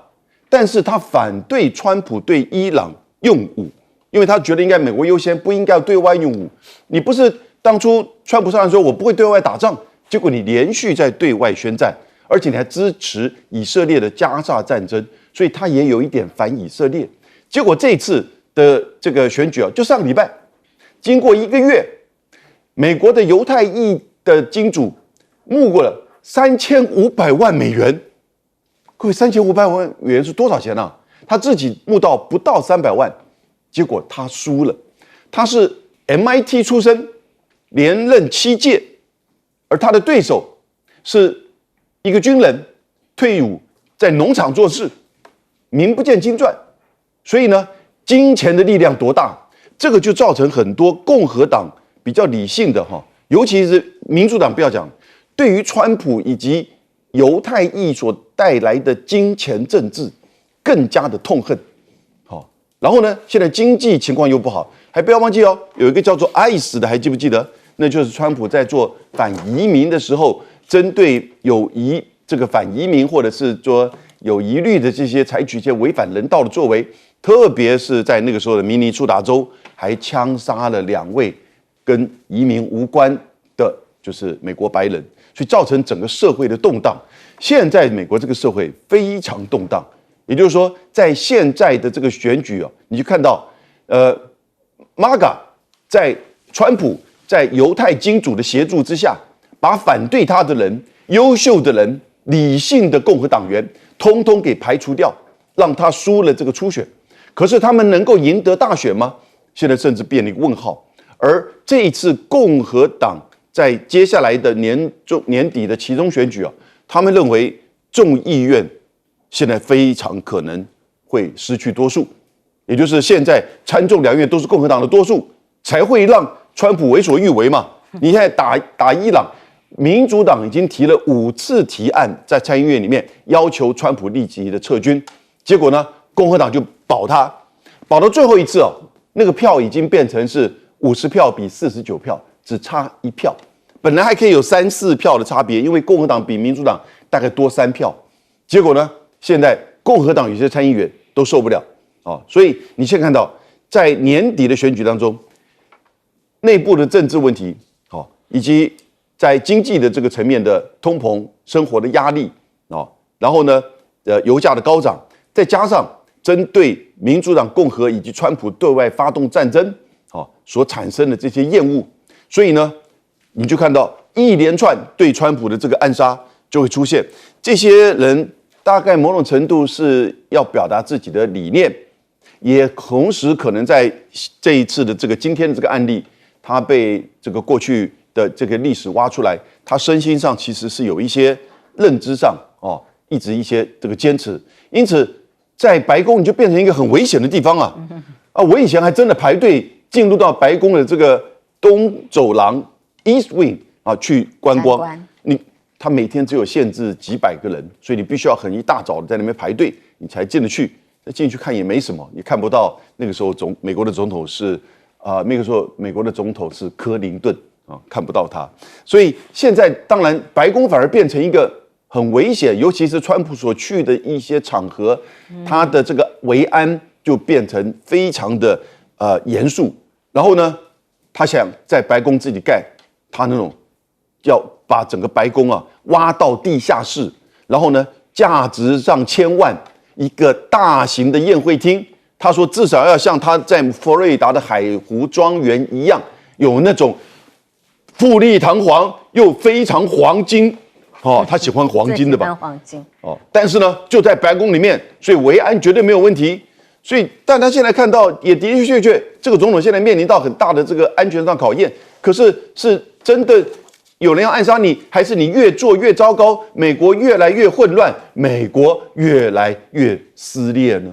但是他反对川普对伊朗用武，因为他觉得应该美国优先，不应该对外用武。你不是当初川普上来说我不会对外打仗，结果你连续在对外宣战，而且你还支持以色列的加沙战争，所以他也有一点反以色列。结果这次的这个选举啊，就上个礼拜，经过1个月，美国的犹太裔的金主募过了3500万美元。各位，3500万美元是多少钱啊？他自己募到不到300万，结果他输了。他是 MIT 出身，连任7届，而他的对手是一个军人，退伍在农场做事，名不见经传。所以呢，金钱的力量多大，这个就造成很多共和党比较理性的尤其是民主党不要讲，对于川普以及犹太裔所带来的金钱政治更加的痛恨。然后呢，现在经济情况又不好，还不要忘记有一个叫做 ICE 的，还记不记得？那就是川普在做反移民的时候，针对这个反移民或者是说有疑虑的这些，采取一些违反人道的作为，特别是在那个时候的明尼苏达州，还枪杀了2位跟移民无关的，就是美国白人，所以造成整个社会的动荡。现在美国这个社会非常动荡，也就是说，在现在的这个选举你就看到，MAGA 在川普在犹太金主的协助之下，把反对他的人、优秀的人、理性的共和党员，通通给排除掉，让他输了这个初选。可是他们能够赢得大选吗？现在甚至变了一个问号。而这一次共和党在接下来的年底的期中选举他们认为众议院现在非常可能会失去多数，也就是现在参众两院都是共和党的多数，才会让川普为所欲为嘛。你现在打伊朗，民主党已经提了5次提案在参议院里面要求川普立即的撤军，结果呢，共和党就保他，保到最后一次那个票已经变成是50票比49票，只差1票。本来还可以有3、4票的差别，因为共和党比民主党大概多3票。结果呢，现在共和党有些参议员都受不了所以你现在看到，在年底的选举当中，内部的政治问题以及在经济的这个层面的通膨、生活的压力然后呢，油价的高涨，再加上针对民主党、共和以及川普对外发动战争所产生的这些厌恶，所以呢，你就看到一连串对川普的这个暗杀就会出现。这些人大概某种程度是要表达自己的理念，也同时可能在这一次的今天的这个案例，他被这个过去的这个历史挖出来，他身心上其实是有一些认知上一直一些这个坚持，因此在白宫你就变成一个很危险的地方我以前还真的排队进入到白宫的这个东走廊 East Wing 去观光，他每天只有限制几百个人，所以你必须要很一大早的在那边排队，你才进得去。那进去看也没什么，你看不到那个时候美国的总统是那个时候美国的总统是克林顿看不到他。所以现在当然白宫反而变成一个很危险，尤其是川普所去的一些场合，他的这个维安就变成非常的严肃。然后呢，他想在白宫自己盖他那种要把整个白宫挖到地下室，然后呢，价值上千万一个大型的宴会厅。他说至少要像他在佛罗里达的海湖庄园一样，有那种富丽堂皇又非常黄金他喜欢黄金的吧？黄金但是呢，就在白宫里面，所以维安绝对没有问题。所以，但他现在看到也的的确确，这个总统现在面临到很大的这个安全上考验。可是是真的有人要暗杀你，还是你越做越糟糕，美国越来越混乱，美国越来越撕裂呢？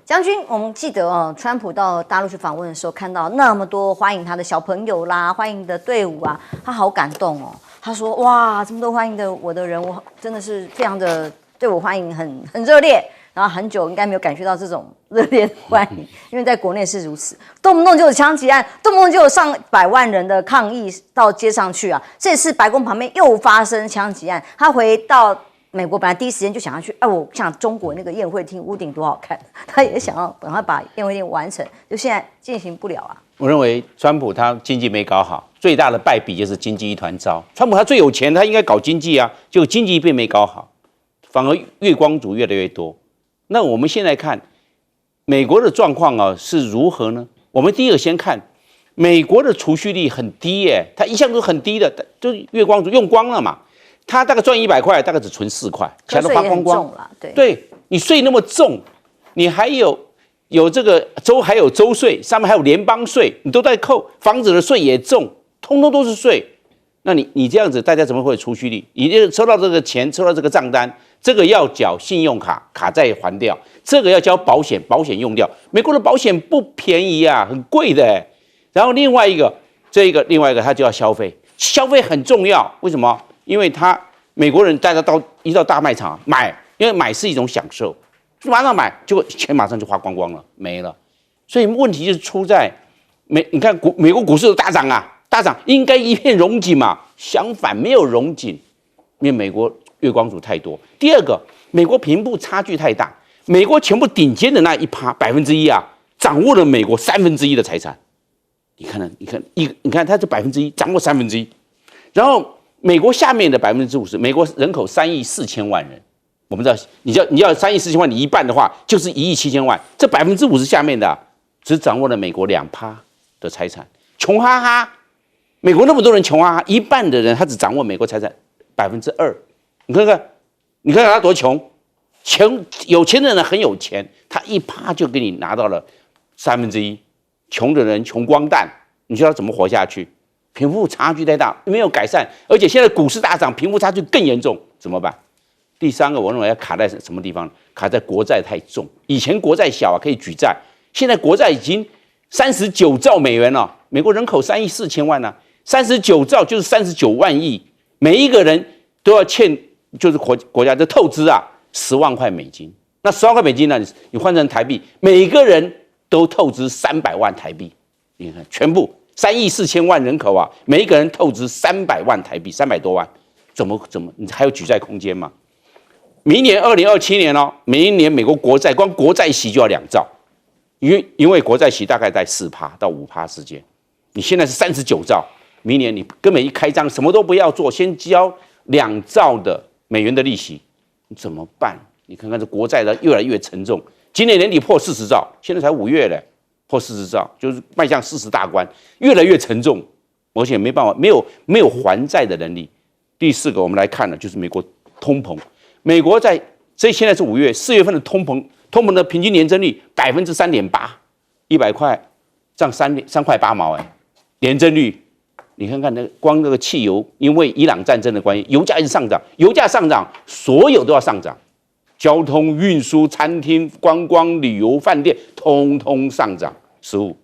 将军，我们记得川普到大陆去访问的时候，看到那么多欢迎他的小朋友啦，欢迎的队伍他好感动他说：“哇，这么多欢迎的我的人，我真的是非常的对我欢迎很热烈。”然后很久应该没有感觉到这种热烈的欢迎，因为在国内是如此，动不动就有枪击案，动不动就有上百万人的抗议到街上去啊。这次白宫旁边又发生枪击案，他回到美国本来第一时间就想要去，我想中国那个宴会厅屋顶多好看，他也想要赶快把宴会厅完成，就现在进行不了啊。我认为川普他经济没搞好，最大的败笔就是经济一团糟。川普他最有钱，他应该搞经济啊，结果经济并没搞好，反而月光族越来越多。那我们现在看美国的状况啊是如何呢？我们第一个先看美国的储蓄率很低耶，它一向都很低的，就是月光族用光了嘛。他大概赚100块，大概只存4块，其他都花光光了。对，你税那么重，你还有这个州，还有州税，上面还有联邦税，你都在扣，房子的税也重，通通都是税。那你这样子，大家怎么会有储蓄率？你就收到这个钱，收到这个账单，这个要缴信用卡，卡债还掉；这个要交保险，保险用掉。美国的保险不便宜啊，很贵的。然后另外一个，另外一个他就要消费，消费很重要，为什么？因为美国人大家一到大卖场买，因为买是一种享受，马上买，结果钱马上就花光光了，没了。所以问题就是出在你看美国股市都大涨啊，大涨应该一片荣景嘛，相反没有荣景，因为美国月光族太多。第二个，美国贫富差距太大，美国全部顶尖的那1%啊，掌握了美国1/3的财产。你看他这1%掌握1/3，然后美国下面的50%，美国人口3亿4千万人，我们知道，你要3亿4千万，你一半的话就是1亿7千万，这50%下面的只掌握了美国2%的财产，穷哈哈。美国那么多人穷哈哈，一半的人他只掌握美国财产2%，你看看他多穷，有钱的人很有钱，他1%就给你拿到了1/3，穷的人穷光蛋，你说他怎么活下去？贫富差距太大，没有改善，而且现在股市大涨，贫富差距更严重，怎么办？第三个，我认为要卡在什么地方？卡在国债太重。以前国债小可以举债，现在国债已经39兆美元了。美国人口3亿4千万39兆就是39万亿，每一个人都要欠，就是国家的透支啊，10万块美金。那10万块美金呢？你换成台币，每个人都透支300万台币。你看，全部3亿4千万人口啊，每一个人透支300万台币，300多万，怎么？你还有举债空间吗？明年2027年哦，每一年美国国债光国债息就要2兆，因为国债息大概在4%到5%之间，你现在是39兆，明年你根本一开张什么都不要做，先交2兆的美元的利息，你怎么办？你看看这国债的越来越沉重，今年年底破40兆，现在才5月嘞。破40兆，就是迈向40大关，越来越沉重，而且没办法，没有还债的能力。第四个，我们来看呢，就是美国通膨。美国现在是5月，4月份的通膨的平均年增率3.8%，100块涨3块8毛年增率。你看看光那个汽油，因为伊朗战争的关系，油价一直上涨，油价上涨，所有都要上涨。交通运输、餐厅、观光、旅游、饭店，通通上涨食物，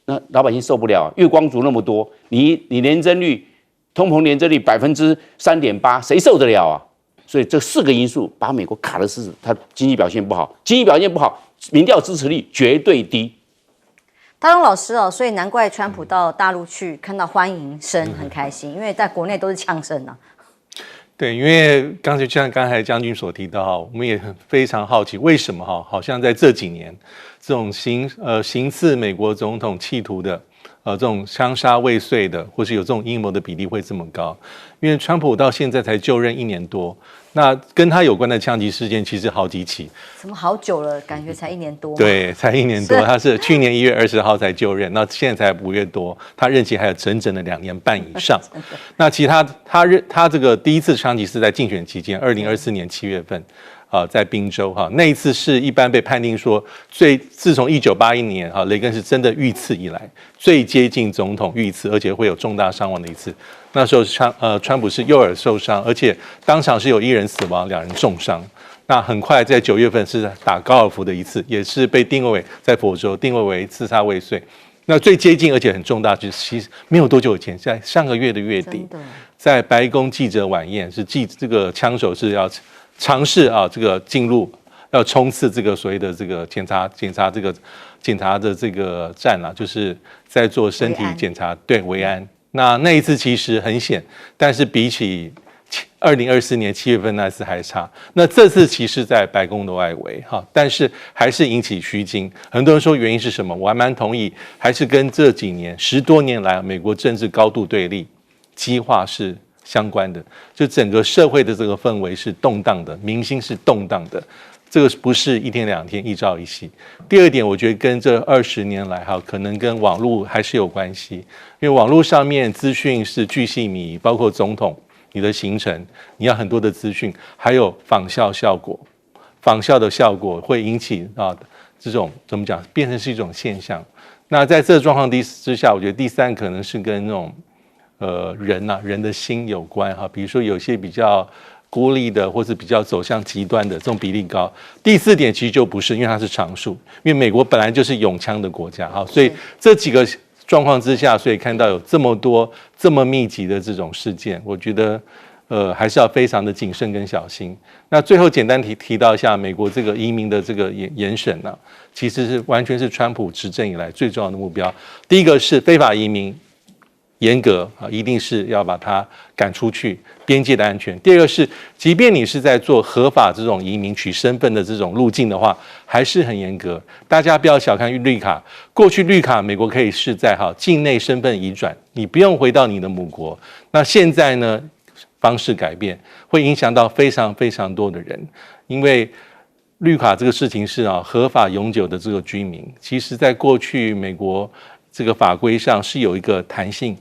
那老百姓受不了，月光族那么多，你年增率，通膨年增率3.8%，谁受得了啊？所以这4个因素把美国卡的是它经济表现不好，民调支持率绝对低。大荣老师所以难怪川普到大陆去看到欢迎声很开心，因为在国内都是枪声啊。对，因为就像刚才将军所提到我们也非常好奇，为什么好像在这几年，这种行刺美国总统企图的这种枪杀未遂的，或是有这种阴谋的比例会这么高？因为川普到现在才就任1年多，那跟他有关的枪击事件其实好几起。怎么好久了？感觉才1年多。对，才1年多，他是去年1月20号才就任，那现在才5月多，他任期还有整整的2年半以上。那其他这个第一次枪击是在竞选期间，2024年7月份。在宾州那一次是一般被判定说自从1981年雷根是真的遇刺以来最接近总统遇刺，而且会有重大伤亡的一次。那时候川普是右耳受伤，而且当场是有1人死亡，2人重伤。那很快在9月份是打高尔夫的一次，也是被定位为在佛州定位为刺杀未遂。那最接近而且很重大，就是其实没有多久以前，在上个月的月底，在白宫记者晚宴，是这个枪手是要尝试这个进入要冲刺这个所谓的这个检查的这个站啦，就是在做身体检查，对，维安。那一次其实很险，但是比起2024年7月份那次还差。那这次其实在白宫的外围哈，但是还是引起虚惊。很多人说原因是什么？我还蛮同意，还是跟这几年10多年来美国政治高度对立、激化是相关的。就整个社会的这个氛围是动荡的，民心是动荡的。这个不是一天两天一朝一夕。第二点，我觉得跟这20年来哈，可能跟网络还是有关系，因为网络上面资讯是巨细靡遗，包括总统你的行程，你要很多的资讯，还有仿效效果，仿效的效果会引起这种怎么讲，变成是一种现象。那在这个状况之下，我觉得第三可能是跟那种人的心有关哈，比如说有些比较孤立的，或是比较走向极端的，这种比例高。第四点其实就不是，因为它是常数，因为美国本来就是拥枪的国家哈，所以这几个状况之下，所以看到有这么多这么密集的这种事件，我觉得还是要非常的谨慎跟小心。那最后简单提到一下美国这个移民的这个严审呢，其实是完全是川普执政以来最重要的目标。第一个是非法移民严格啊，一定是要把它赶出去，边界的安全。第二个是，即便你是在做合法这种移民取身份的这种路径的话，还是很严格。大家不要小看绿卡，过去绿卡美国可以是在境内身份移转，你不用回到你的母国。那现在呢，方式改变，会影响到非常非常多的人，因为绿卡这个事情是合法永久的这个居民，其实在过去美国这个法规上是有一个弹性。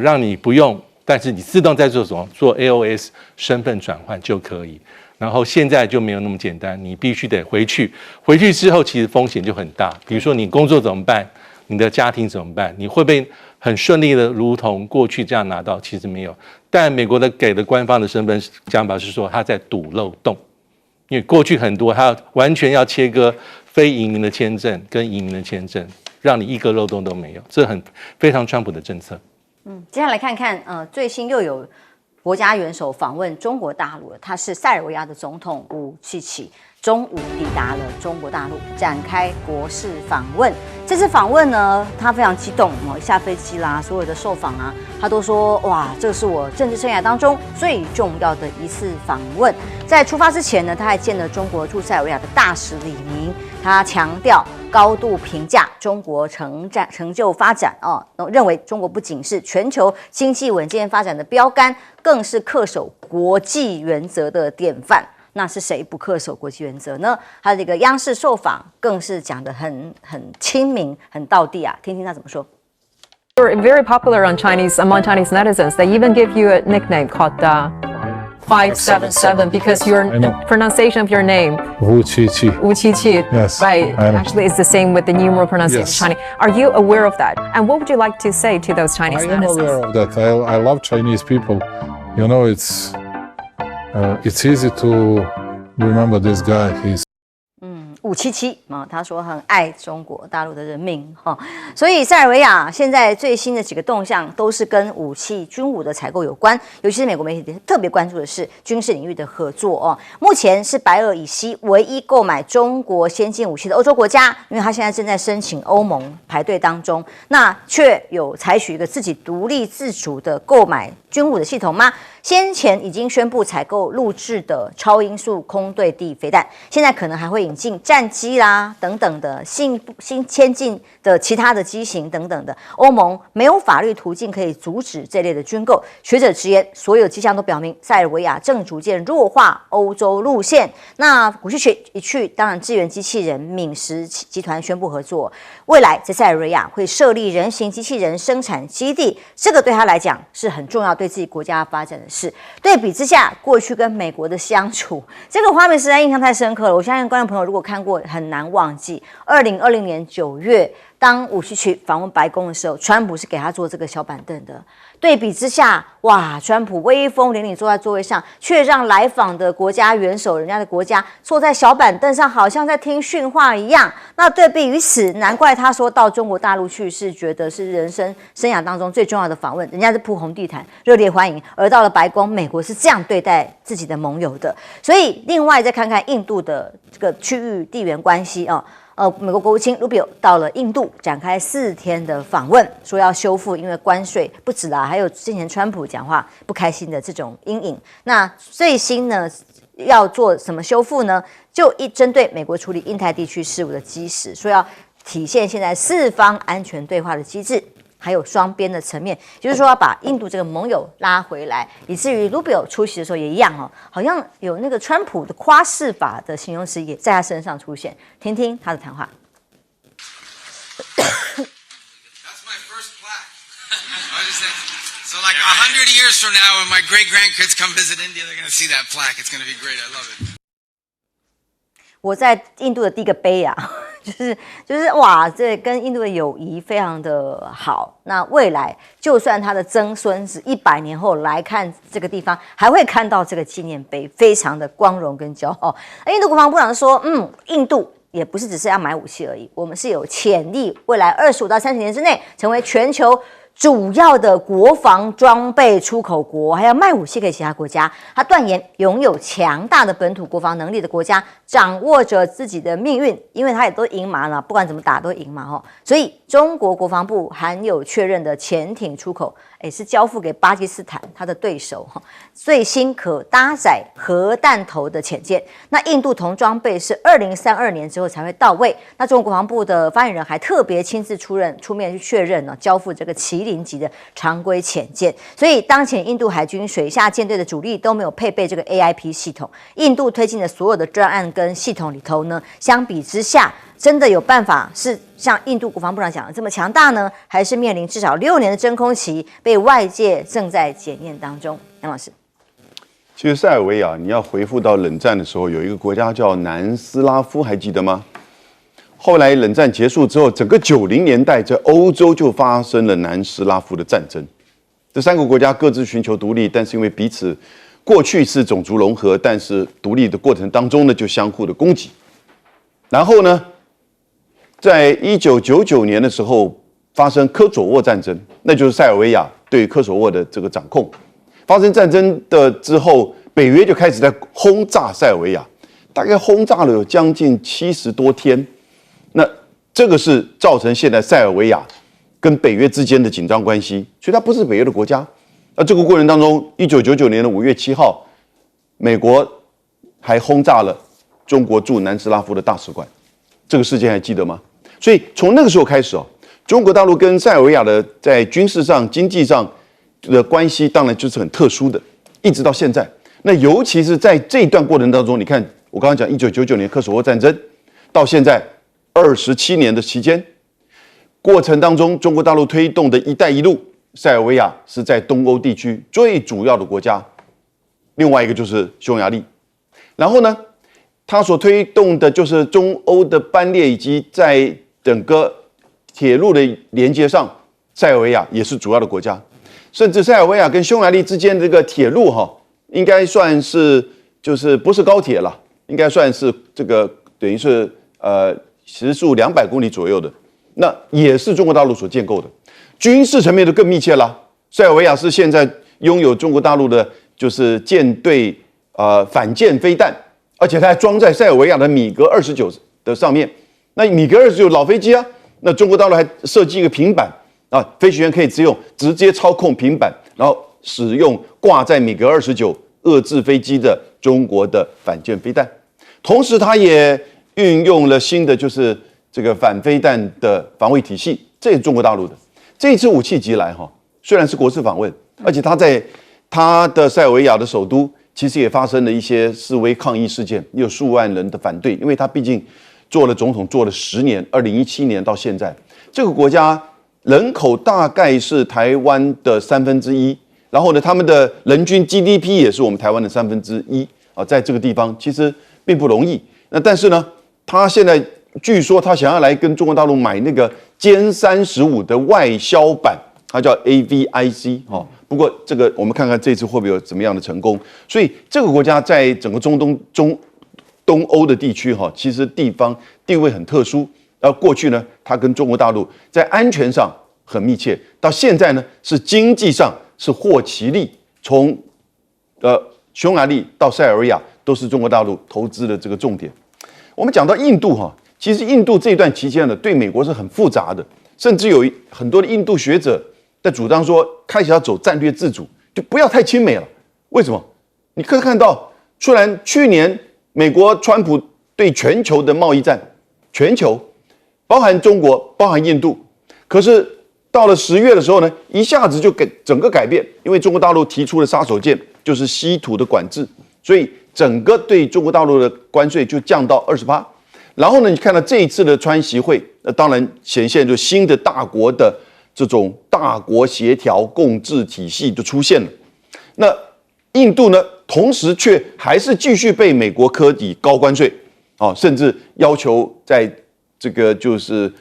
让你不用，但是你自动在做什么？做 AOS 身份转换就可以。然后现在就没有那么简单，你必须得回去。回去之后，其实风险就很大。比如说你工作怎么办？你的家庭怎么办？你会不会很顺利的如同过去这样拿到？其实没有。但美国的给的官方的身份讲法是说他在堵漏洞，因为过去很多他完全要切割非移民的签证跟移民的签证，让你一个漏洞都没有。这非常川普的政策。接下来看看，最新又有国家元首访问中国大陆了。他是塞尔维亚的总统武契奇，中午抵达了中国大陆，展开国事访问。这次访问呢，他非常激动一下飞机啦，所有的受访啊，他都说哇，这是我政治生涯当中最重要的一次访问。在出发之前呢，他还见了中国驻塞尔维亚的大使李明，他强调高度评价中国成就发展认为中国不仅是全球经济稳健发展的标杆，更是恪守国际原则的典范。那是谁不恪守国际原则呢？他这个央视受访更是讲得很亲民、很道地啊，听听他怎么说。You're very popular among Chinese netizens. They even give you a nickname called 577 because your pronunciation of your name, Wu Qiqi. Yes, right. Actually, it's the same with the numeral pronunciation of Chinese. Are you aware of that? And what would you like to say to those Chinese netizens? I am aware of that. I love Chinese people. You know, it's easy to remember this guy. He's 577他说很爱中国大陆的人民所以塞尔维亚现在最新的几个动向都是跟武器军武的采购有关，尤其是美国媒体特别关注的是军事领域的合作目前是白俄以西唯一购买中国先进武器的欧洲国家，因为他现在正在申请欧盟排队当中，那却有采取一个自己独立自主的购买军武的系统吗？先前已经宣布采购陆制的超音速空对地飞弹，现在可能还会引进战机啦等等的新先进的其他的机型等等的。欧盟没有法律途径可以阻止这类的军购。学者直言，所有迹象都表明塞尔维亚正逐渐弱化欧洲路线。那武契奇一去，当然支援机器人敏实集团宣布合作，未来在塞尔维亚会设立人形机器人生产基地，这个对他来讲是很重要，对自己国家发展的事。对比之下，过去跟美国的相处，这个画面实在印象太深刻了。我相信观众朋友如果看过，很难忘记。2020年9月，当武西去访问白宫的时候，川普是给他坐这个小板凳的。对比之下，哇，川普威风凛凛坐在座位上，却让来访的国家元首，人家的国家坐在小板凳上，好像在听训话一样。那对比于此，难怪他说到中国大陆去是觉得是人生生涯当中最重要的访问，人家是铺红地毯，热烈欢迎。而到了白宫，美国是这样对待自己的盟友的。所以，另外再看看印度的这个区域地缘关系啊。美国国务卿 Rubio 到了印度展开4天的访问，说要修复因为关税不止啦，还有之前川普讲话不开心的这种阴影。那最新呢要做什么修复呢？就针对美国处理印太地区事务的基石，说要体现现在4方安全对话的机制。还有双边的层面，就是说要把印度这个盟友拉回来，以至于 Rubio 出席的时候也一样哦，好像有那个川普的夸饰法的形容词也在他身上出现。听听他的谈话。So like 100 years from now, when my great grandkids come visit India, they're going to see that plaque. It's going to be great. I love it. 我在印度的第一个碑啊，就是哇，这跟印度的友谊非常的好。那未来就算他的曾孙子100年后来看这个地方，还会看到这个纪念碑，非常的光荣跟骄傲。印度国防部长说，印度也不是只是要买武器而已，我们是有潜力，未来25到30年之内成为全球主要的国防装备出口国，还要卖武器给其他国家。他断言，拥有强大的本土国防能力的国家，掌握着自己的命运，因为他也都赢嘛了，不管怎么打都赢嘛所以中国国防部含有确认的潜艇出口，是交付给巴基斯坦他的对手最新可搭载核弹头的潜舰。那印度同装备是2032年之后才会到位。那中国国防部的发言人还特别亲自出面去确认交付这个麒麟级的常规潜舰。所以当前印度海军水下舰队的主力都没有配备这个 AIP 系统。印度推进的所有的专案跟系统里头呢，相比之下，真的有办法是像印度国防部长讲的这么强大呢？还是面临至少6年的真空期，被外界正在检验当中？杨老师，其实塞尔维亚，你要回复到冷战的时候，有一个国家叫南斯拉夫，还记得吗？后来冷战结束之后，整个90年代在欧洲就发生了南斯拉夫的战争。这3个国家各自寻求独立，但是因为彼此过去是种族融合，但是独立的过程当中呢，就相互的攻击。然后呢，在1999年的时候发生科索沃战争，那就是塞尔维亚对科索沃的这个掌控。发生战争的之后，北约就开始在轰炸塞尔维亚，大概轰炸了有将近70多天。那这个是造成现在塞尔维亚跟北约之间的紧张关系，所以它不是北约的国家。那这个过程当中，1999年的5月7号，美国还轰炸了中国驻南斯拉夫的大使馆，这个事件还记得吗？所以从那个时候开始中国大陆跟塞尔维亚的在军事上、经济上的关系，当然就是很特殊的，一直到现在。那尤其是在这一段过程当中，你看我刚刚讲1999年科索沃战争，到现在27年的期间，过程当中，中国大陆推动的一带一路，塞尔维亚是在东欧地区最主要的国家，另外一个就是匈牙利。然后呢，它所推动的就是中欧的班列，以及在整个铁路的连接上，塞尔维亚也是主要的国家。甚至塞尔维亚跟匈牙利之间的这个铁路应该算是就是不是高铁了，应该算是这个等于是时速200公里左右的，那也是中国大陆所建构的。军事层面就更密切了，塞尔维亚是现在拥有中国大陆的就是舰队反舰飞弹，而且它还装在塞尔维亚的米格29的上面。那米格29老飞机啊，那中国大陆还设计一个平板飞行员可以直接操控平板，然后使用挂在米格29遏制飞机的中国的反舰飞弹。同时，它也运用了新的就是这个反飞弹的防卫体系，这也是中国大陆的。这一次武器寄来虽然是国事访问，而且他在他的塞尔维亚的首都，其实也发生了一些示威抗议事件，也有数万人的反对，因为他毕竟做了总统做了10年，2017年到现在，这个国家人口大概是台湾的1/3，然后呢，他们的人均 GDP 也是我们台湾的1/3在这个地方其实并不容易。那但是呢，他现在据说他想要来跟中国大陆买那个歼35的外销版，它叫 AVIC 哦。不过这个我们看看这次会不会有怎么样的成功。所以这个国家在整个东欧的地区哈，其实地方地位很特殊。过去呢，它跟中国大陆在安全上很密切，到现在呢是经济上是获其利，从匈牙利到塞尔维亚都是中国大陆投资的这个重点。我们讲到印度哈，其实印度这段期间呢，对美国是很复杂的，甚至有很多的印度学者在主张说，开始要走战略自主，就不要太亲美了。为什么？你可以看到，虽然去年美国川普对全球的贸易战，全球包含中国，包含印度，可是到了10月的时候呢，一下子就整个改变，因为中国大陆提出了杀手锏，就是稀土的管制，所以整个对中国大陆的关税就降到20%。然后呢，你看到这一次的川习会，当然显现就新的大国的这种大国协调共治体系就出现了。那印度呢，同时却还是继续被美国科以高关税，甚至要求在这个就是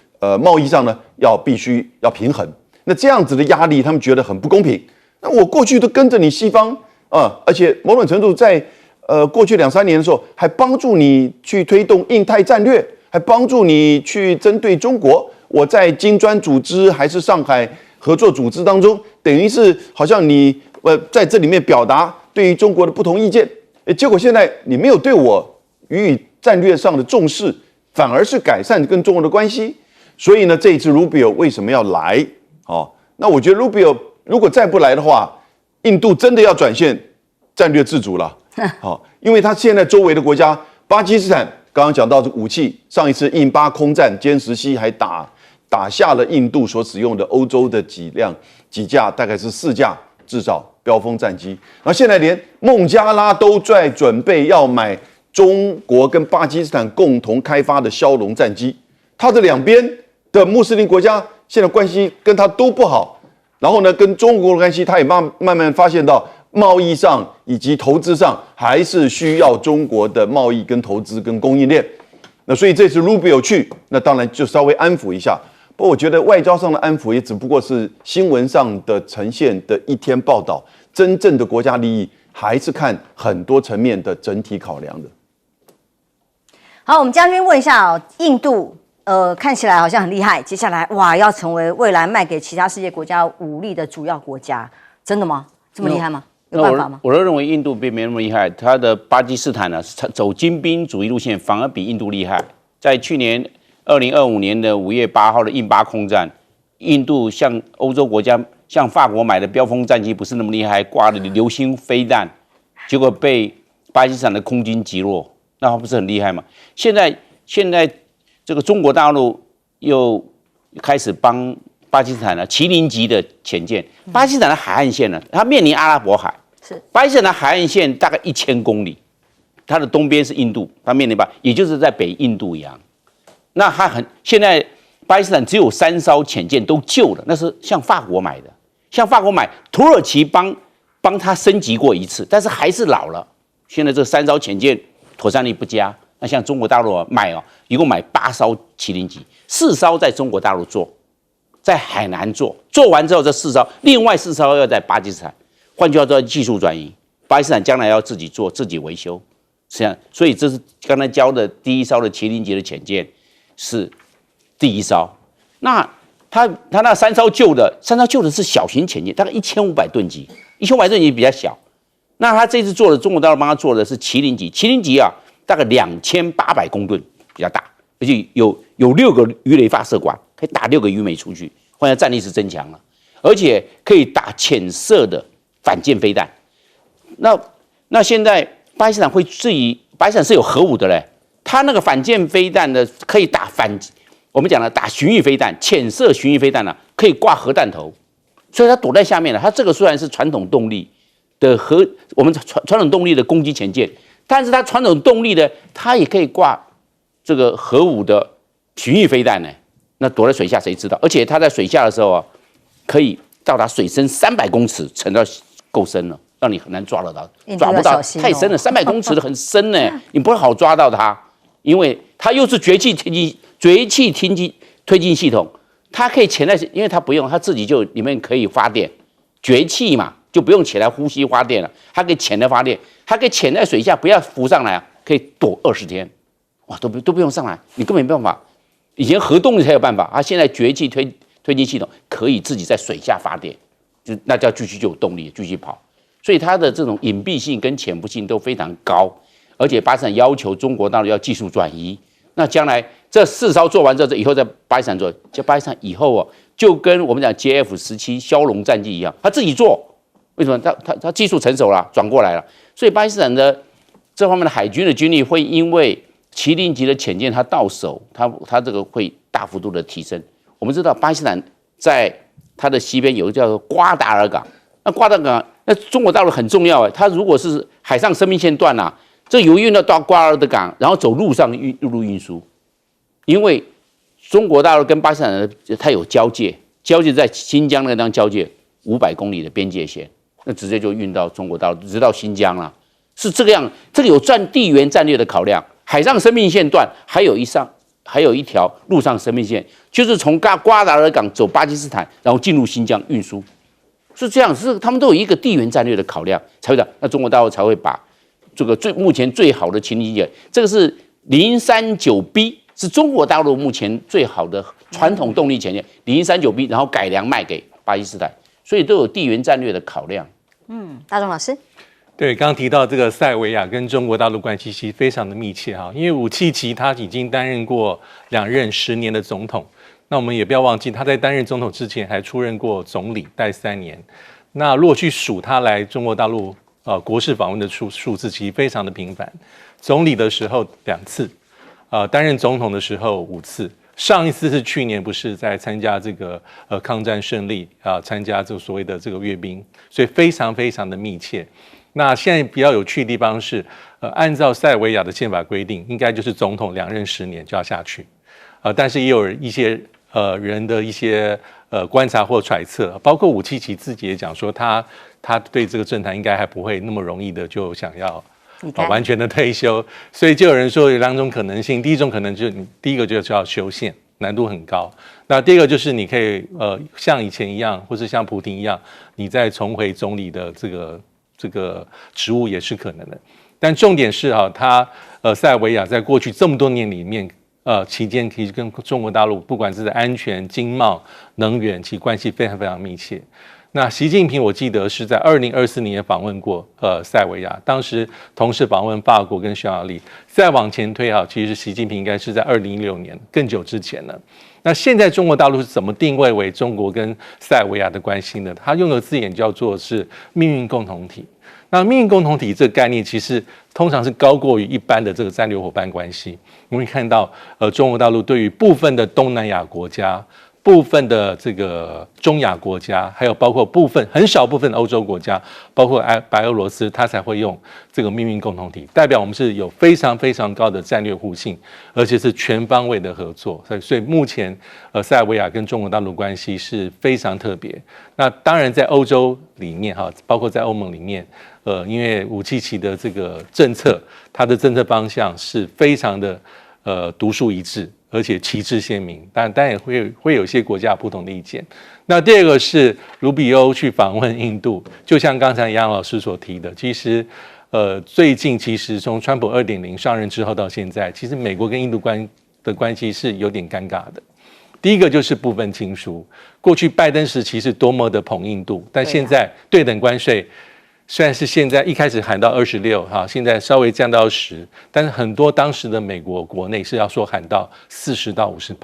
贸易上呢必须要平衡。那这样子的压力，他们觉得很不公平。那我过去都跟着你西方而且某种程度在过去2-3年的时候，还帮助你去推动印太战略，还帮助你去针对中国。我在金砖组织还是上海合作组织当中，等于是好像你在这里面表达对于中国的不同意见，结果现在你没有对我予以战略上的重视，反而是改善跟中国的关系。所以呢，这一次 Rubio 为什么要来？那我觉得 Rubio 如果再不来的话，印度真的要转线战略自主了。因为他现在周围的国家，巴基斯坦刚刚讲到这武器，上一次印巴空战歼17还打下了印度所使用的欧洲的几架，大概是4架至少标风战机。然后现在连孟加拉都在准备要买中国跟巴基斯坦共同开发的枭龙战机。他这两边的穆斯林国家现在关系跟他都不好，然后呢，跟中国的关系他也慢慢发现到贸易上以及投资上还是需要中国的贸易跟投资跟供应链。那所以这次 Rubio 去，那当然就稍微安抚一下。不过我觉得外交上的安抚也只不过是新闻上的呈现的一天报道，真正的国家利益还是看很多层面的整体考量的。好，我们将军问一下印度，看起来好像很厉害，接下来要成为未来卖给其他世界国家武力的主要国家，真的吗？这么厉害吗？有办法吗？我认为印度并没那么厉害，他的巴基斯坦呢，走精兵主义路线反而比印度厉害。在去年2025年的5月8号的印巴空战，印度向欧洲国家，向法国买的标风战机不是那么厉害，挂了流星飞弹，结果被巴基斯坦的空军击落，那不是很厉害吗？现在这个中国大陆又开始帮巴基斯坦的麒麟级的潜舰，巴基斯坦的海岸线呢，它面临阿拉伯海，是巴基斯坦的海岸线大概1000公里，它的东边是印度，它面临也就是在北印度洋。那现在巴基斯坦只有3艘潜舰都旧了，那是向法国买的，向法国买，土耳其帮他升级过一次，但是还是老了。现在这3艘潜舰妥善率不佳，那像中国大陆买一共买8艘麒麟级，4艘在中国大陆做。在海南做完之后，这4艘，另外4艘要在巴基斯坦。换句话说，技术转移，巴基斯坦将来要自己做、自己维修。实际上，所以这是刚才教的第1艘的麒麟级的潜舰是第1艘。那他那3艘旧的是小型潜舰，大概1500吨级，1500吨级比较小。那他这次做的，中国大陆帮他做的是麒麟级，麒麟级大概2800公吨，比较大，而且有6个鱼雷发射管。可以打6个鱼雷出去，换下战力是增强了，而且可以打浅色的反舰飞弹。那现在巴基斯坦会质疑，巴基斯坦是有核武的嘞，它那个反舰飞弹的可以我们讲的打巡弋飞弹，浅色巡弋飞弹可以挂核弹头，所以它躲在下面了。它这个虽然是传统动力的我们传统动力的攻击潜舰，但是它传统动力的它也可以挂这个核武的巡弋飞弹呢。那躲在水下谁知道？而且它在水下的时候可以到达水深300公尺，沉到够深了，让你很难抓得到，抓不到，太深了，300公尺的很深呢，你不会好抓到它，因为它又是绝气推进系统，它可以潜在，因为它不用，它自己就里面可以发电，绝气嘛，就不用起来呼吸发电了，它可以潜在发电，它可以潜在水下，不要浮上来啊，可以躲20天，哇，都不用上来，你根本没办法。以前核动力才有办法，它现在绝气推进系统可以自己在水下发电，那叫继续就有动力继续跑，所以它的这种隐蔽性跟潜伏性都非常高，而且巴基斯坦要求中国大陆要技术转移。那将来这4艘做完之后，以后在巴基斯坦做，就巴基斯坦以后哦，就跟我们讲 JF-17枭龙战机一样，他自己做。为什么？他技术成熟了，转过来了。所以巴基斯坦的这方面的海军的军力会因为麒麟级的潜舰它到手，它这个会大幅度的提升。我们知道巴基斯坦在它的西边有一个叫做瓜达尔港，那瓜达尔港那中国大陆很重要哎，它如果是海上生命线断啊。这油运到瓜达尔港，然后走陆上陆运输，因为中国大陆跟巴基斯坦它有交界在新疆那个地方交界500公里的边界线，那直接就运到中国大陆，直到新疆了，是这个样。这个有地缘战略的考量，海上生命线段还有一条陆上生命线，就是从瓜达尔港走巴基斯坦，然后进入新疆运输，是这样，是他们都有一个地缘战略的考量才会的，那中国大陆才会把。这个目前最好的潜艇舰，这个是039B， 是中国大陆目前最好的传统动力潜艇039B， 然后改良卖给巴基斯坦，所以都有地缘战略的考量。大仲老师，对，刚刚提到这个塞尔维亚跟中国大陆关系其实非常的密切哈，因为武契奇他已经担任过2任10年的总统，那我们也不要忘记他在担任总统之前还出任过总理，待3年。那如果去数他来中国大陆。国事访问的数字其实非常的频繁，总理的时候2次，担任总统的时候5次，上一次是去年，不是在参加这个抗战胜利参加这个所谓的这个阅兵，所以非常非常的密切。那现在比较有趣的地方是，按照塞尔维亚的宪法规定，应该就是总统2任10年就要下去，但是也有一些人的一些观察或揣测，包括武契奇自己也讲说他对这个政坛应该还不会那么容易的就想要完全的退休，所以就有人说有2种可能性，第一种可能就是第一个就是要修宪，难度很高，那第二个就是你可以像以前一样，或是像普丁一样，你再重回总理的这个职务也是可能的，但重点是他塞尔维亚在过去这么多年里面。期间可以跟中国大陆，不管是在安全、经贸、能源，其关系非常非常密切。那习近平我记得是在2024年访问过塞尔维亚，当时同时访问法国跟匈牙利。再往前推其实习近平应该是在2016年更久之前了。那现在中国大陆是怎么定位为中国跟塞尔维亚的关系呢？他用的字眼叫做是命运共同体。那命运共同体这个概念其实通常是高过于一般的这个战略伙伴关系。我们会看到中国大陆对于部分的东南亚国家、部分的这个中亚国家，还有包括很少部分的欧洲国家，包括白俄罗斯，它才会用这个命运共同体，代表我们是有非常非常高的战略互信，而且是全方位的合作。所以目前塞尔维亚跟中国大陆关系是非常特别。那当然在欧洲里面包括在欧盟里面，因为武契奇的这个政策，它的政策方向是非常的独树一帜。而且旗帜鲜明，但也会有一些国家有不同的意见。那第二个是卢比欧去访问印度，就像刚才杨老师所提的，其实最近其实从川普2.0上任之后到现在，其实美国跟印度的关系是有点尴尬的。第一个就是部分亲疏，过去拜登时期是多么的捧印度，但现在对等关税。虽然是现在一开始喊到26%，现在稍微降到10%，但是很多当时的美国国内是要说喊到40%到50%，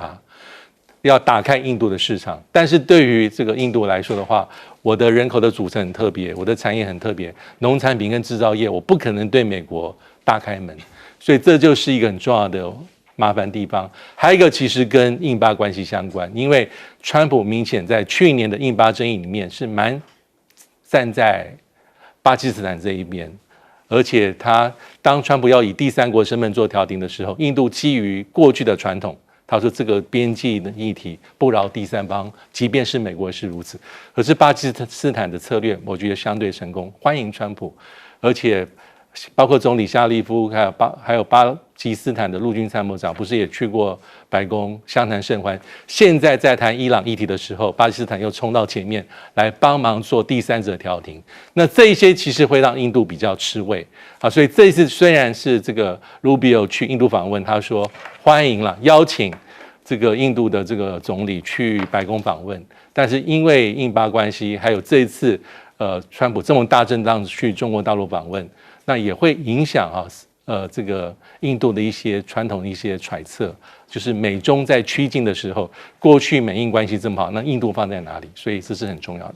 要打开印度的市场。但是对于这个印度来说的话，我的人口的组成很特别，我的产业很特别，农产品跟制造业，我不可能对美国大开门，所以这就是一个很重要的麻烦地方。还有一个其实跟印巴关系相关，因为川普明显在去年的印巴争议里面是蛮站在巴基斯坦这一边，而且当川普要以第三国身份做调停的时候，印度基于过去的传统，他说这个边际的议题不饶第三方，即便是美国是如此。可是巴基斯坦的策略，我觉得相对成功，欢迎川普，而且包括总理夏利夫，还有巴基斯坦的陆军参谋长，不是也去过白宫相谈甚欢？现在在谈伊朗议题的时候，巴基斯坦又冲到前面来帮忙做第三者调停。那这一些其实会让印度比较吃味啊，所以这一次虽然是这个 Rubio 去印度访问，他说欢迎了，邀请这个印度的这个总理去白宫访问，但是因为印巴关系，还有这一次川普这么大阵仗去中国大陆访问。那也会影响这个印度的一些传统的一些揣测，就是美中在趋近的时候，过去美印关系这么好，那印度放在哪里？所以这是很重要的。